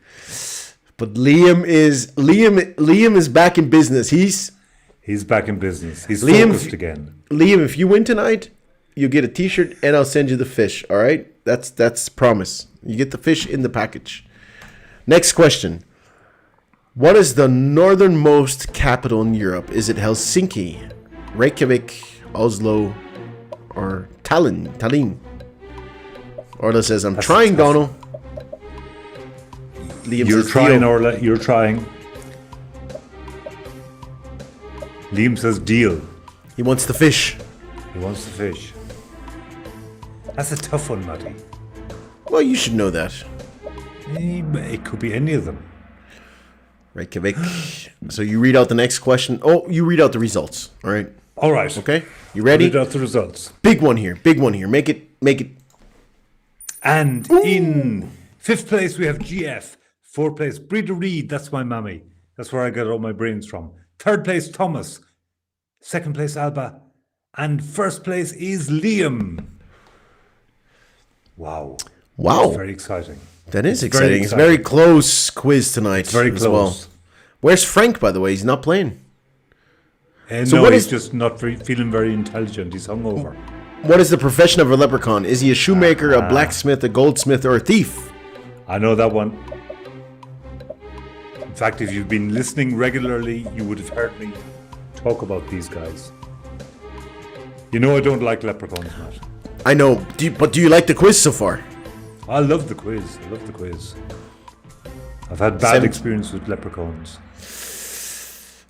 But Liam is back in business. He's back in business. He's Liam, focused again. Liam, if you win tonight, you get a t-shirt and I'll send you the fish, all right? That's promise. You get the fish in the package. Next question. What is the northernmost capital in Europe? Is it Helsinki, Reykjavik, Oslo, or Tallinn? Orla says, I'm trying, Donald. Liam You're says, trying, deal. Orla. You're trying. Liam says deal. He wants the fish. He wants the fish. That's a tough one, Matty. Well, you should know that. It could be any of them. Reykjavik. So you read out the next question. Oh, you read out the results. All right. All right. Okay. You ready? Read out the results. Big one here. Big one here. Make it. And in 5th place, we have GF. 4th place, Breda Reed. That's my mammy. That's where I get all my brains from. 3rd place, Thomas. 2nd place, Alba. And 1st place is Liam. Wow. That's very exciting. That is exciting. It's a very close quiz tonight. It's very as close. Well. Where's Frank, by the way? He's not playing. So no, he's just not feeling very intelligent. He's hungover. What is the profession of a leprechaun? Is he a shoemaker, a blacksmith, a goldsmith, or a thief? I know that one. In fact, if you've been listening regularly, you would have heard me talk about these guys. You know I don't like leprechauns, Matt. I know, but do you like the quiz so far? I love the quiz. I've had bad experience with leprechauns.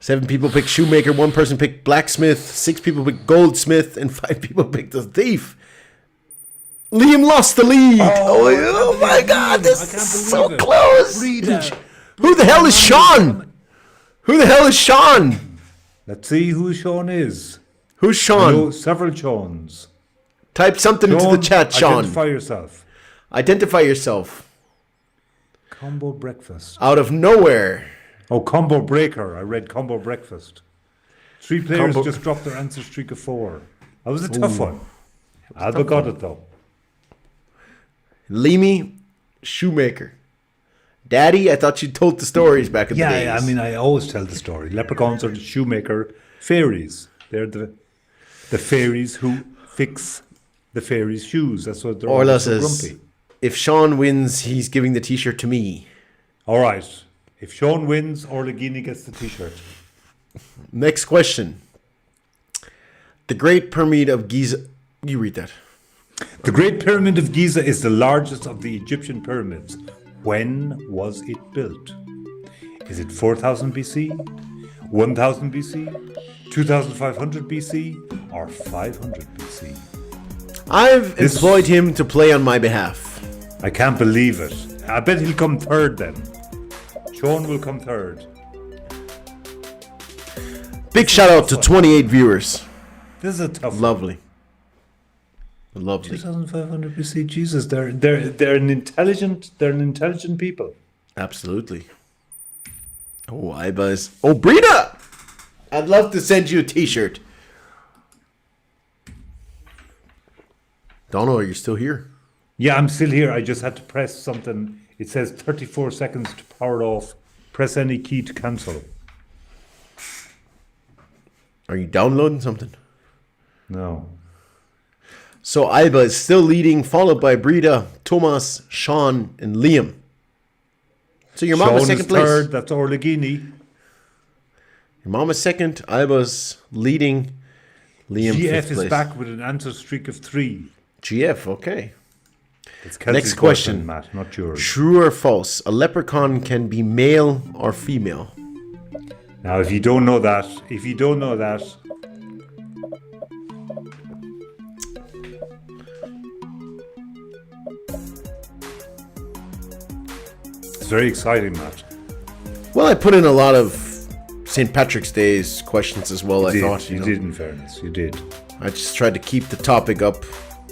7 people picked shoemaker, 1 person picked blacksmith, 6 people picked goldsmith, and 5 people picked the thief. Liam lost the lead. Oh my God, this is so close. Who the hell is Sean? Who the hell is Sean? Let's see who Sean is. Who's I Sean? know several Seans. Type something into the chat, Sean. Identify yourself. Identify yourself. Combo breakfast. Out of nowhere. Oh, combo breaker. I read combo breakfast. 3 players just dropped their answer streak of 4. That was a tough one. Alba got it though. Leamy, shoemaker. Daddy, I thought you told the stories back in the days. Yeah, I mean, I always tell the story. Leprechauns are the shoemaker fairies. They're the fairies who fix the fairies' shoes. That's what they're Orla always so says, grumpy. if Sean wins, he's giving the t-shirt to me. All right. If Sean wins, Orlagini gets the t-shirt. Next question. The Great Pyramid of Giza. You read that. The Great Pyramid of Giza is the largest of the Egyptian pyramids. When was it built? Is it 4000 BC, 1000 BC, 2500 BC, or 500 BC? I've employed him to play on my behalf. I can't believe it. I bet he'll come third then. Sean will come third. Big shout out to 28 viewers. This is a tough one. Lovely. Lovely. 2500 BC. Jesus, they're an intelligent people. Absolutely. Oh, Ibas. Oh, Brita! I'd love to send you a t-shirt. Donal, are you still here? Yeah, I'm still here. I just had to press something. It says 34 seconds to power it off. Press any key to cancel. Are you downloading something? No. So Alba is still leading, followed by Brita, Thomas, Sean, and Liam. So your mom is Sean second is place. third. That's Orlagini. Your mom is second. Alba's leading. Liam GF fifth is place. back with an answer streak of 3. GF, okay. It's Kelsey's Next question. boyfriend, Matt, not yours. True or false? A leprechaun can be male or female. Now, if you don't know that, it's very exciting, Matt. Well, I put in a lot of St. Patrick's Day's questions as well. You I did, thought, you did, in fairness, you did. I just tried to keep the topic up.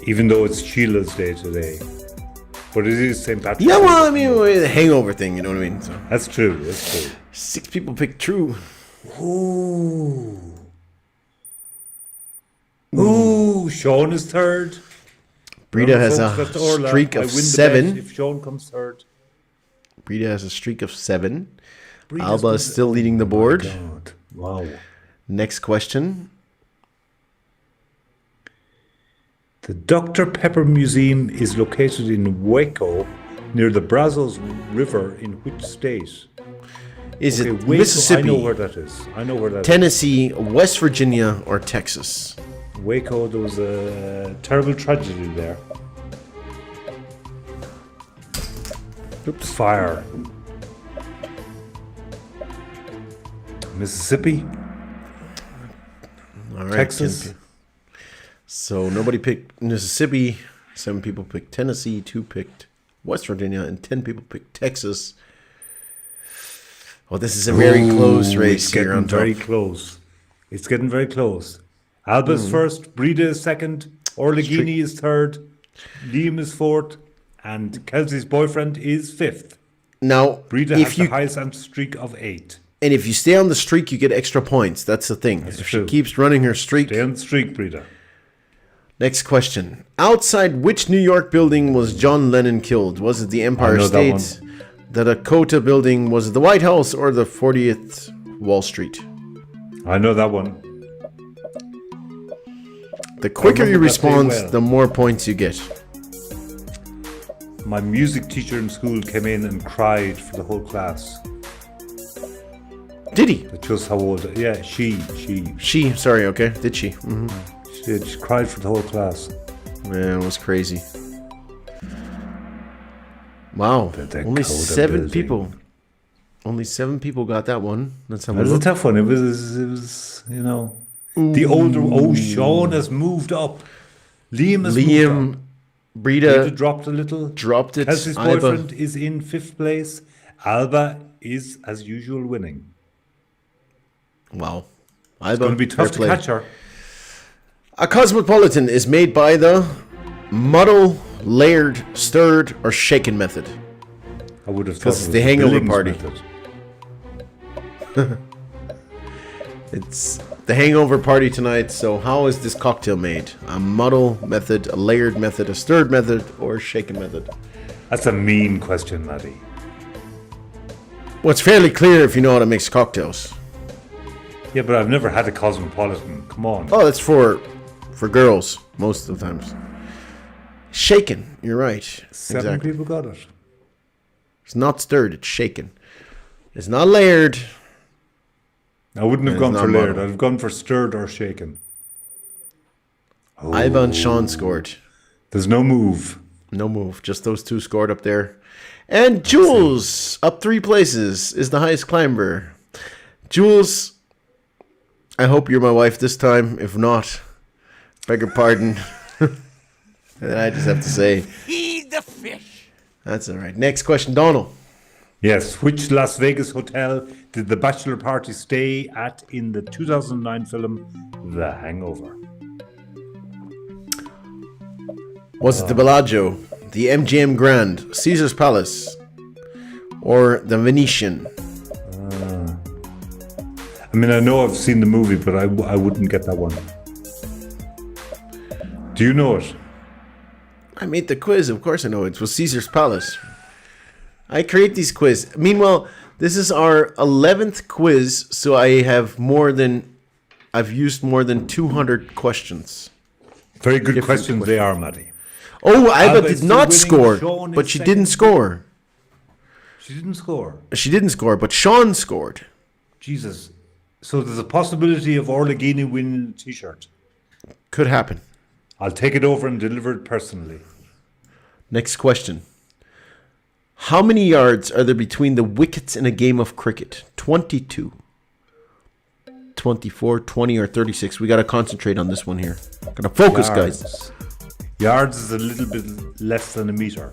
Even though it's Sheila's Day today, but it is St. Patrick's Yeah, Day. well, I mean, the hangover thing, you know what I mean? So, That's true. That's true. 6 people picked true. Ooh, Sean is third. Brita has Folks, a that's Orla. streak I of win the 7. bet if Sean comes third. Brita has a streak of 7. Brita's Alba is been- still leading the board. God. Wow. Next question. The Dr. Pepper Museum is located in Waco, near the Brazos River, in which state? Is Okay, it Waco, Mississippi, I know where that is. Tennessee, West Virginia, or Texas? Waco, there was a terrible tragedy there. Oops. Fire. Mississippi, All right, Texas. 10 So nobody picked Mississippi. 7 people picked Tennessee. 2 picked West Virginia, and 10 people picked Texas. Oh, this is a very close race It's here getting on top. very close. It's getting very close. Alba's first, Brita is second, Orlagini is third, Liam is fourth, and Kelsey's boyfriend is fifth. Now, Brita has if the you highest answer streak of 8. and if you stay on the streak, you get extra points. That's the thing. If true. she keeps running her streak. Stay on the streak, Brita. Next question. Outside which New York building was John Lennon killed? Was it the Empire know that State, the Dakota building, was it the White House, or the 40th Wall Street? I know that one. The quicker you remember that day respond, well. the more points you get. My music teacher in school came in and cried for the whole class. Did he? That shows how old. Yeah, she Sorry, okay. Did she? she cried for the whole class. Man, it was crazy. Wow. The Only Dakota 7 building. people. Only 7 people got that one. Let's have a That was a look. tough one. It was, you know, the older. Oh, Sean has moved up. Liam has moved Liam, up. Brita Brita dropped a little. dropped it. Kelsey's Alba, boyfriend is in 5th place. Alba is, as usual, winning. wow. It's Alba, going to be fair tough to play. catch her. A cosmopolitan is made by the muddle, layered, stirred, or shaken method. I would have thought Because it it's was the hangover Billings party. method. It's the hangover party tonight. So how is this cocktail made? A muddle method, a layered method, a stirred method, or a shaken method? That's a mean question, Maddie. Well, it's fairly clear if you know how to mix cocktails. Yeah, but I've never had a cosmopolitan. Come on. Oh, that's for girls most of the times. Shaken. You're right. Seven people got it. It's not stirred. It's shaken. It's not layered. I wouldn't have It's gone not for layered. muddled. I'd have gone for stirred or shaken. Iva and Sean scored. There's no move. No move. Just those two scored up there. And Jules, up 3 places, is the highest climber. Jules, I hope you're my wife this time. If not, beg your pardon. And I just have to say, Feed the fish. that's all right. Next question, Donal. Yes. Which Las Vegas hotel did the bachelor party stay at in the 2009 film The Hangover? Was it the Bellagio, the MGM Grand, Caesar's Palace, or the Venetian? I mean, I know I've seen the movie, but I wouldn't get that one. Do you know it? I made the quiz. Of course I know it. It was Caesar's Palace. I create these quiz. Meanwhile, this is our 11th quiz, so I've used more than 200 questions. Very good Different questions they are, Maddie. Oh, Iva Alba is did still not winning. score, Sean is but she second. didn't score. She didn't score. She didn't score, but Sean scored. Jesus. So there's a possibility of Orlegini winning the t-shirt. Could happen. I'll take it over and deliver it personally. Next question. How many yards are there between the wickets in a game of cricket? 22, 24, 20, or 36? We got to concentrate on this one here. Gotta focus, guys. Yards is a little bit less than a meter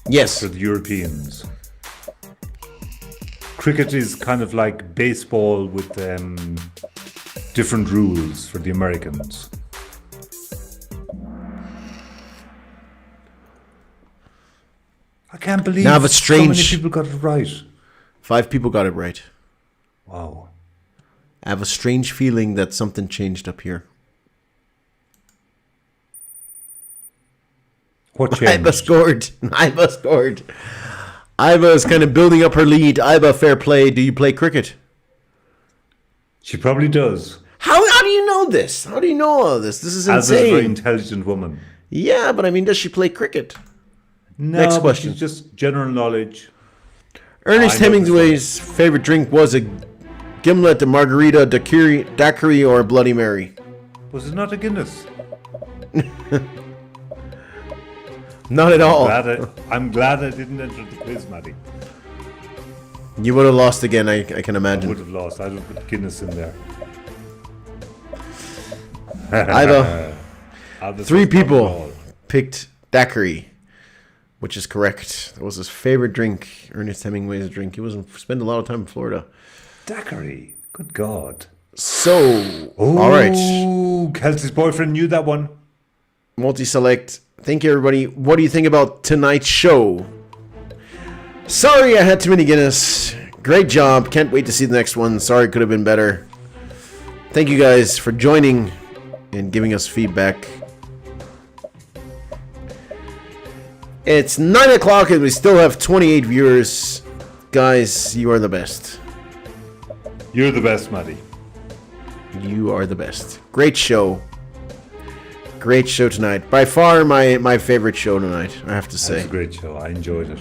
Yes. for the Europeans. Cricket is kind of like baseball with different rules for the Americans. I can't believe Now, it's so many strange. people got it right. 5 people got it right. Wow. I have a strange feeling that something changed up here. What Iva changed? scored. Iva scored. Iva is kind of building up her lead. Iva, fair play. Do you play cricket? She probably does. How do you know this? How do you know all this? This is As a very insane. intelligent woman. Yeah, but I mean, does she play cricket? No, Next but question. she's just general knowledge. Ernest I know this Hemingway's favorite drink was a gimlet, a margarita, daiquiri, or a Bloody Mary. Was it not a Guinness? Not at all. I'm glad I didn't enter the quiz, Maddie. You would have lost again, I can I imagine. would have lost. I'd have put Guinness in there. Iva, Albus 3 was not at people all. picked daiquiri, which is correct. That was his favorite drink, Ernest Hemingway's drink. He was spent a lot of time in Florida. Daiquiri. Good God. So, all right. Ooh, Kelsey's boyfriend knew that one. Multi-select. Thank you, everybody. What do you think about tonight's show? Sorry I had too many Guinness. Great job. Can't wait to see the next one. Sorry it could have been better. Thank you guys for joining and giving us feedback. It's 9 o'clock and we still have 28 viewers. Guys, you are the best. You're the best, Maddie. You are the best. Great show. Great show tonight. By far my favorite show tonight, I have to It was say. a great show. I enjoyed it.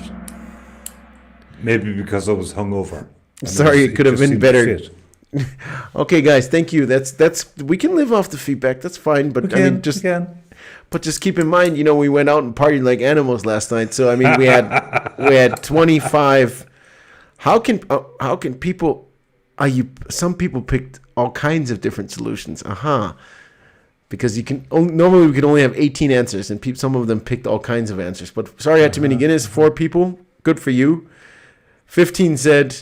Maybe because I was hungover. And Sorry, it could have just been seemed to better. fit. Okay, guys, thank you. That's we can live off the feedback. That's fine, but I mean, just keep in mind, we went out and partied like animals last night. So I mean, we had 25. How can people? Some people picked all kinds of different solutions. Because normally we could only have 18 answers, and some of them picked all kinds of answers. But sorry, I had too many Guinness. 4 people, good for you. 15 said,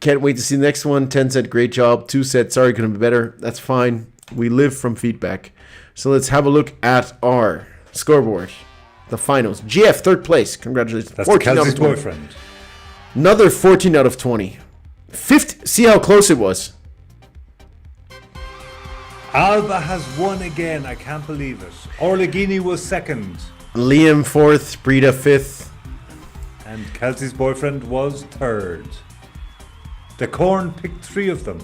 can't wait to see the next one. 10 said, great job. 2 said, sorry, couldn't be better. That's fine. We live from feedback. So let's have a look at our scoreboard. The finals. GF, 3rd place. Congratulations. That's 14 out Kelsey's of 20. boyfriend. Another 14 out of 20. 50. See how close it was. Alba has won again. I can't believe it. Orlegini was 2nd. Liam 4th. Brita 5th. And Kelsey's boyfriend was 3rd. The Corn picked 3 of them.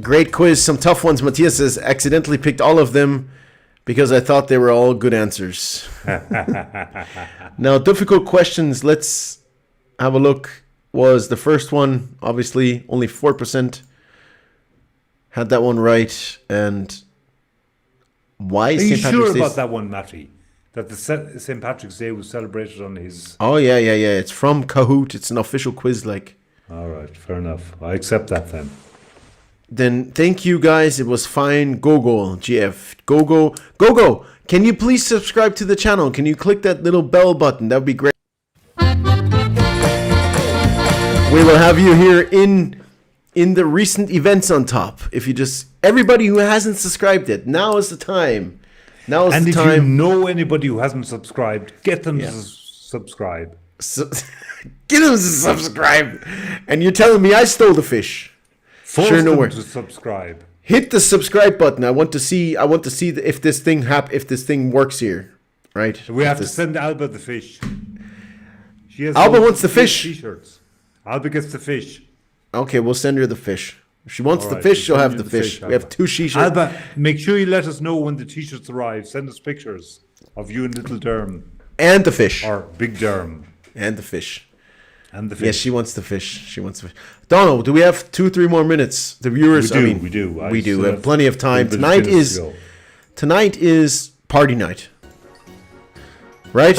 Great quiz. Some tough ones. Matthias says accidentally picked all of them because I thought they were all good answers. Now, difficult questions. Let's have a look. Was the first one, obviously, only 4% had that one right. And why Are St. you Patrick's sure Day? about that one, Matty? That the St. Patrick's Day was celebrated on his... Oh, yeah. It's from Kahoot. It's an official quiz, like. All right, fair enough. I accept that then. Then thank you, guys. It was fine. Gogo, GF. Gogo. Can you please subscribe to the channel? Can you click that little bell button? That would be great. We will have you here in the recent events on top. If you just... Everybody who hasn't subscribed yet, now is the time. And if you know anybody who hasn't subscribed, get them to subscribe. Get them to subscribe. And you're telling me I stole the fish. Force Sure, no them worries. to subscribe. Hit the subscribe button. I want to see if this thing works here, right? We have to send Alba the fish. She has Alba those wants the fish. T-shirts. Alba gets the fish. Okay, we'll send her the fish. If she wants All the right, fish, we'll she'll send have you the the fish. fish, We have Alba. 2 t-shirts. Alba, make sure you let us know when the T-shirts arrive. Send us pictures of you and Little Derm. And the fish. Or Big Derm. And the fish. And the fish. Yes, she wants the fish. Donald, do we have 2-3 more minutes? The viewers, We do. We do. We have plenty of time. Tonight is party night. Right?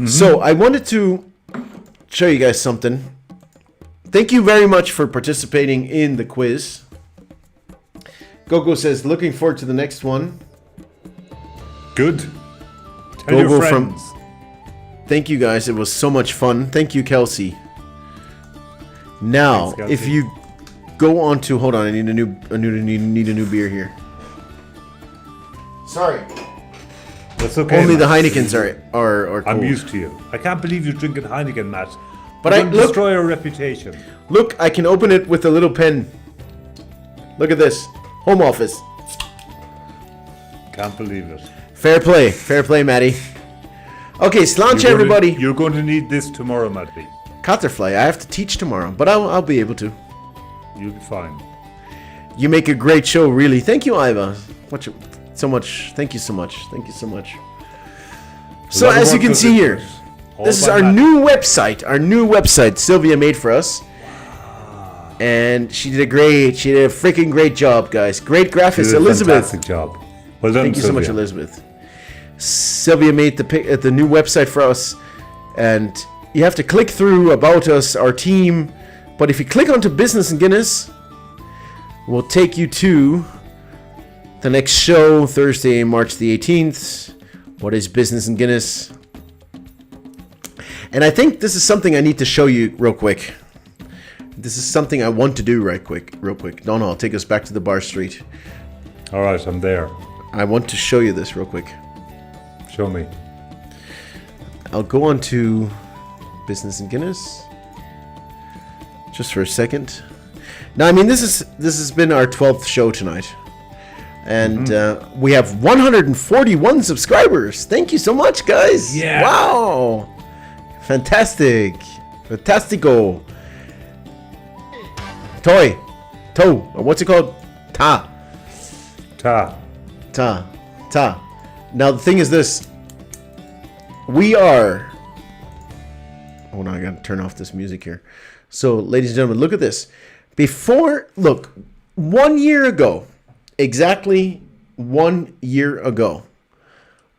So I wanted to show you guys something. Thank you very much for participating in the quiz. Gogo says, looking forward to the next one. Good. Tell your Gogo friends. Thank you guys. It was so much fun. Thank you, Kelsey. Now, Thanks, Kelsey. if you go on to... Hold on, I need a new beer here. Sorry. That's okay. Only the Matt. Heinekens are cold. I'm used to you. I can't believe you're drinking Heineken, Matt. But You're gonna destroy our reputation. Look, I can open it with a little pen. Look at this. Home office. Can't believe it. Fair play, Matty. Okay, sláinte everybody. You're going to need this tomorrow, Matty. Catterfly, I have to teach tomorrow, but I'll be able to. You'll be fine. You make a great show, really. Thank you, Iva. Thank you so much. Thank you so much. So lot of as you work can goes see into here, it. All this is by our Matt. new website. Sylvia made for us. And she did a freaking great job, guys. Great You graphics. did a Elizabeth. fantastic job. Well done, Thank you so much, Sylvia. Elizabeth. Sylvia made the new website for us, and you have to click through about us, our team. But if you click onto Business and Guinness, we'll take you to the next show, Thursday, March the 18th. What is Business and Guinness? And I think this is something I need to show you real quick. This is something I want to do real quick. Donal, take us back to the bar street. All right, I'm there. I want to show you this real quick. Show me. I'll go on to Business and Guinness just for a second. Now, I mean, this has been our 12th show tonight, and we have 141 subscribers. Thank you so much, guys. Yeah. Wow. Fantastico. What's it called? Ta. Now, the thing is this. We are... Hold on, I gotta turn off this music here. So, ladies and gentlemen, look at this. Look, 1 year ago, exactly 1 year ago,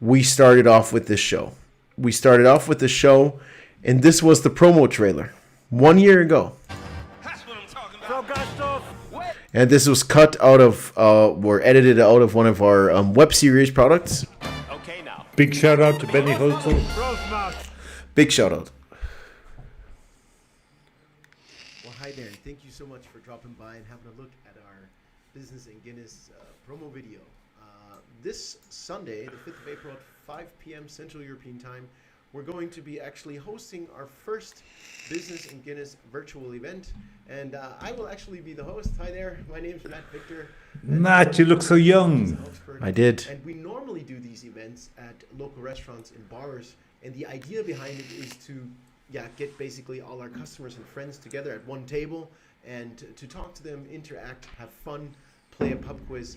we started off with this show. And this was the promo trailer. 1 year ago. That's what I'm talking about. And this was cut out of, edited out of one of our web series products. Okay, now. Big shout out to Benny Holzel. Big shout out. Well, hi there. Thank you so much for dropping by and having a look at our Business and Guinness promo video. This Sunday, the 5th of April at 5 p.m. Central European Time, we're going to be actually hosting our first Business and Guinness virtual event. And I will actually be the host. Hi there. My name's Matt Victor. Matt, you look so young. I did. And we normally do these events at local restaurants and bars. And the idea behind it is to get basically all our customers and friends together at one table and to talk to them, interact, have fun, play a pub quiz,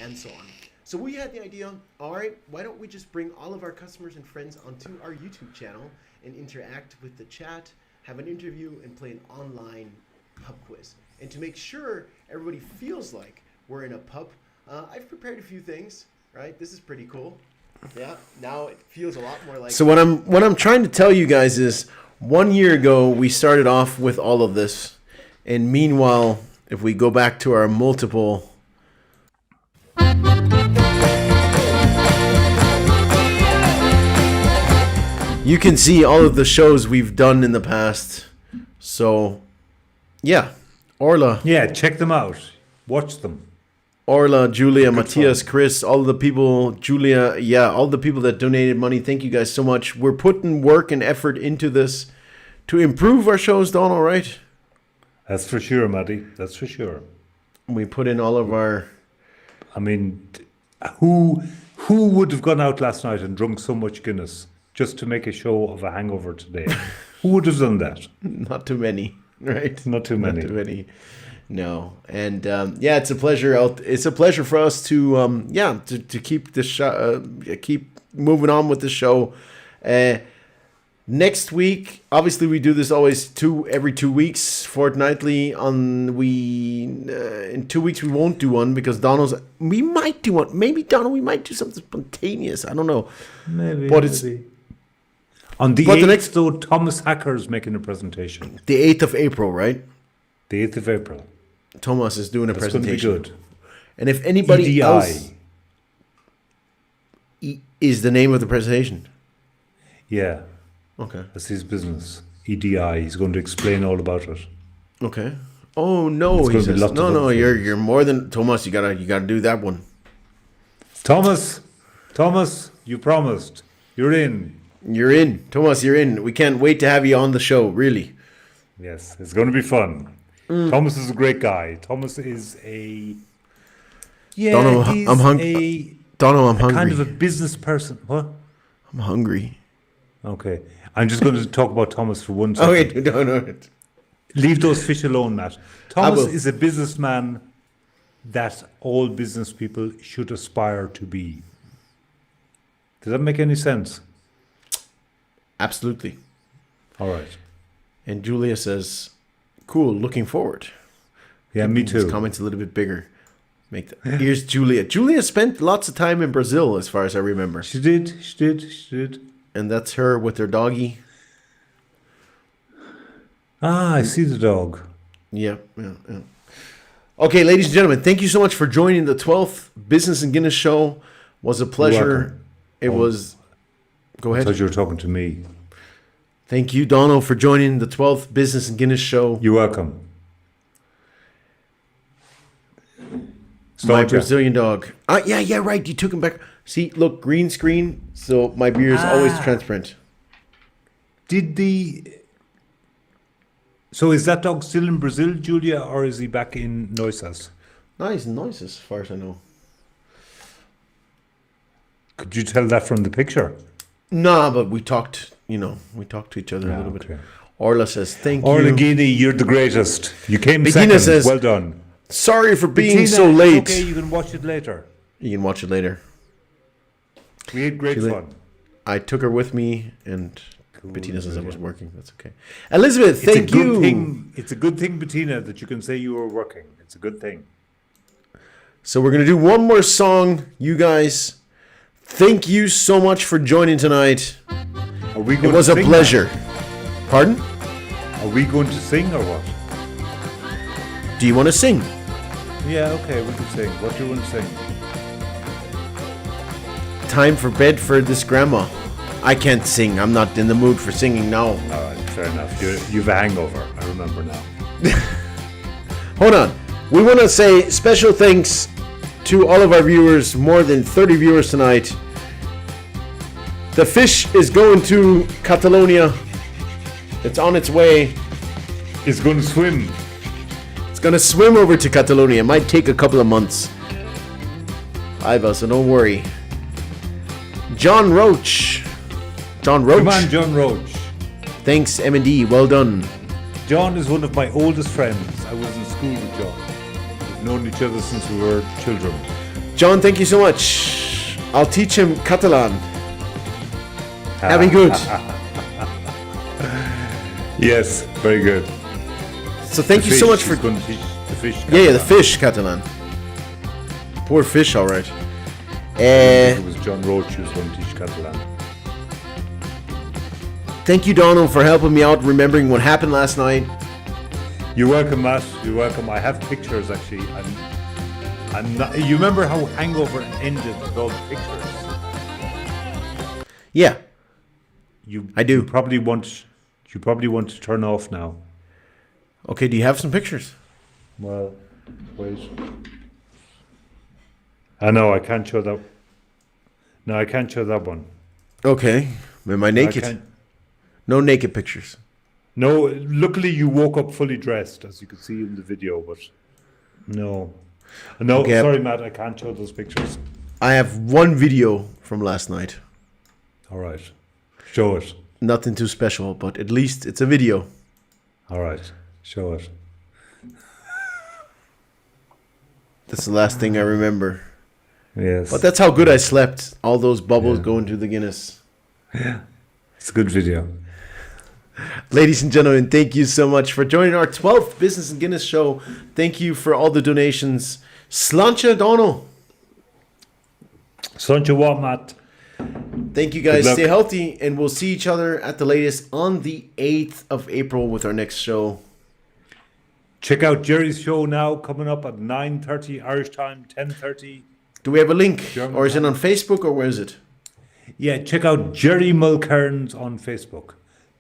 and so on. So we had the idea, all right, why don't we just bring all of our customers and friends onto our YouTube channel and interact with the chat, have an interview, and play an online pub quiz. And to make sure everybody feels like we're in a pub, I've prepared a few things, right? This is pretty cool. Yeah, now it feels a lot more like... So what I'm trying to tell you guys is 1 year ago we started off with all of this, and meanwhile, if we go back to our multiple... You can see all of the shows we've done in the past. So, yeah. Orla. Yeah, check them out. Watch them. Orla, Julia, Good Matthias, fun. Chris, all the people, Julia, yeah, all the people that donated money. Thank you guys so much. We're putting work and effort into this to improve our shows, Donal, right? That's for sure, Maddie. That's for sure. We put in all of our... I mean, who would have gone out last night and drunk so much Guinness just to make a show of a hangover today? Who would have done that? Not too many, right? Not too many. Not too many. No, and yeah, it's a pleasure. It's a pleasure for us to to keep this keep moving on with the show. Next week, obviously, we do this always every 2 weeks, fortnightly. In 2 weeks we won't do one because we might do one. Maybe Donal, we might do something spontaneous. I don't know. Maybe. But it's on the but 8th, the next- though, Thomas Hacker is making a presentation. the 8th of April, right? The 8th of April. Thomas is doing a That's going to be presentation. good. And if anybody EDI. else is the name of the presentation. Yeah, Okay. that's his business. EDI. He's going to explain all about it. Okay. Oh no, It's he gonna be says. lots of No, other you're things. more than Thomas. You gotta do that one. Thomas, you promised. You're in. You're in, Thomas. You're in. We can't wait to have you on the show. Really. Yes, it's going to be fun. Thomas is a great guy. Thomas is a... Yeah, Donal, he's I'm Donal, I'm hungry. kind of a business person. What? I'm hungry. Okay. I'm just going to talk about Thomas for 1 second. Okay, no. Leave those fish alone, Matt. Thomas will. is a businessman that all business people should aspire to be. Does that make any sense? Absolutely. All right. And Julia says, "Cool. Looking forward." Yeah, me His too. comments a little bit bigger. Here's Julia. Julia spent lots of time in Brazil, as far as I remember, She did. and that's her with her doggy. Ah, I see the dog. Yeah. Okay, ladies and gentlemen, thank you so much for joining the 12th Business and Guinness show. Was a pleasure. welcome. It was. Go I ahead. thought you were talking to me. Thank you, Donal, for joining the 12th Business and Guinness show. You're welcome. My Start, Brazilian dog. Yeah, right. You took him back. See, look, green screen. So my beer is always transparent. So is that dog still in Brazil, Julia, or is he back in Noisas? Nice, as far as I know. Could you tell that from the picture? Nah, but we talked to each other a little bit. okay. Orla says, thank Orla you. Guinea, you're the greatest. You came Bettina second. says- well done. Sorry for being Bettina, so it's late. okay, you can watch it later. You can watch it later. We had great She fun. I took her with me, and Bettina says I wasn't working. That's okay. Elizabeth, It's thank a good you. thing. It's a good thing, Bettina, that you can say you were working. It's a good thing. So we're going to do one more song. You guys, thank you so much for joining tonight. Are we It going was to a sing pleasure. Pardon? now? Are we going to sing or what? Do you want to sing? Yeah, okay, we can sing. What do you want to sing? Time for bed for this grandma. I can't sing. I'm not in the mood for singing now. All right, fair enough. You've a hangover. I remember now. Hold on. We want to say special thanks to all of our viewers, more than 30 viewers tonight. The fish is going to Catalonia. It's on its way. It's going to swim. It's going to swim over to Catalonia. It might take a couple of months. Iva, so don't worry. John Roach. Come on, John Roach. Thanks, M&D. Well done. John is one of my oldest friends. I was in school with John. We've known each other since we were children. John, thank you so much. I'll teach him Catalan. Have good. Yes, very good. So thank you so much for... going to teach the fish. Yeah, the fish Catalan. Poor fish, all right. It was John Roach who was going to teach Catalan. Thank you, Donal, for helping me out, remembering what happened last night. You're welcome, Matt. You're welcome. I have pictures, actually. I'm not. You remember how Hangover ended with all the pictures? Yeah, I do. You probably want to turn off now. Okay, do you have some pictures? Well, wait. I know I can't show that. No, I can't show that one. Okay. Am I naked? No naked pictures. No, luckily you woke up fully dressed, as you could see in the video, but no. No, Okay. Sorry, Matt, I can't show those pictures. I have one video from last night. All right. Show it. Nothing too special, but at least it's a video. All right. Show it. That's the last thing I remember. Yes. But that's how good I slept. All those bubbles going to the Guinness. It's a good video. Ladies and gentlemen, thank you so much for joining our 12th Business and Guinness show. Thank you for all the donations. Sláinte, Donal. Sláinte what, Matt? Thank you guys. Good luck. Stay healthy, and we'll see each other at the latest on the 8th of April with our next show. Check out Jerry's show now, coming up at 9:30 Irish time, 10:30. Do we have a link? German Or is it time. on Facebook, or where is it? Yeah, check out Jerry Mulcairns on Facebook.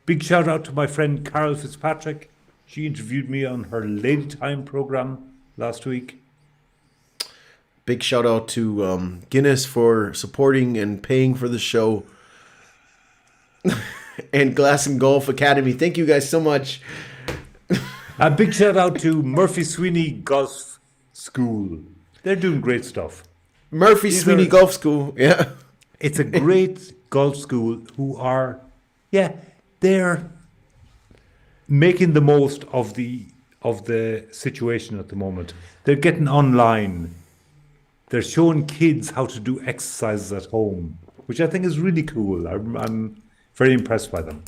Big shout out to my friend Carol Fitzpatrick. She interviewed me on her Lady Time program last week. Big shout out to Guinness for supporting and paying for the show. And Glass and Golf Academy. Thank you guys so much. A big shout out to Murphy Sweeney Golf School. They're doing great stuff. Murphy Sweeney Golf School. Yeah. It's a great golf school who are, they're making the most of the situation at the moment. They're getting online. They're showing kids how to do exercises at home, which I think is really cool. I'm very impressed by them.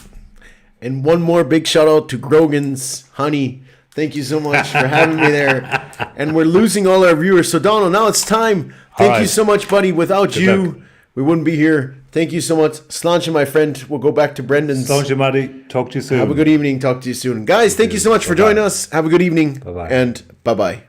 And one more big shout out to Grogan's Honey. Thank you so much for having me there. And we're losing all our viewers. So Donal, now it's time. Thank you so much, buddy. Without Good you, luck. we wouldn't be here. Thank you so much. Sláinte, my friend. We'll go back to Brendan's. Sláinte, Maddie. Talk to you soon. Have a good evening. Talk to you soon. Guys, thank you so much for joining us. Have a good evening. Bye-bye. And bye-bye.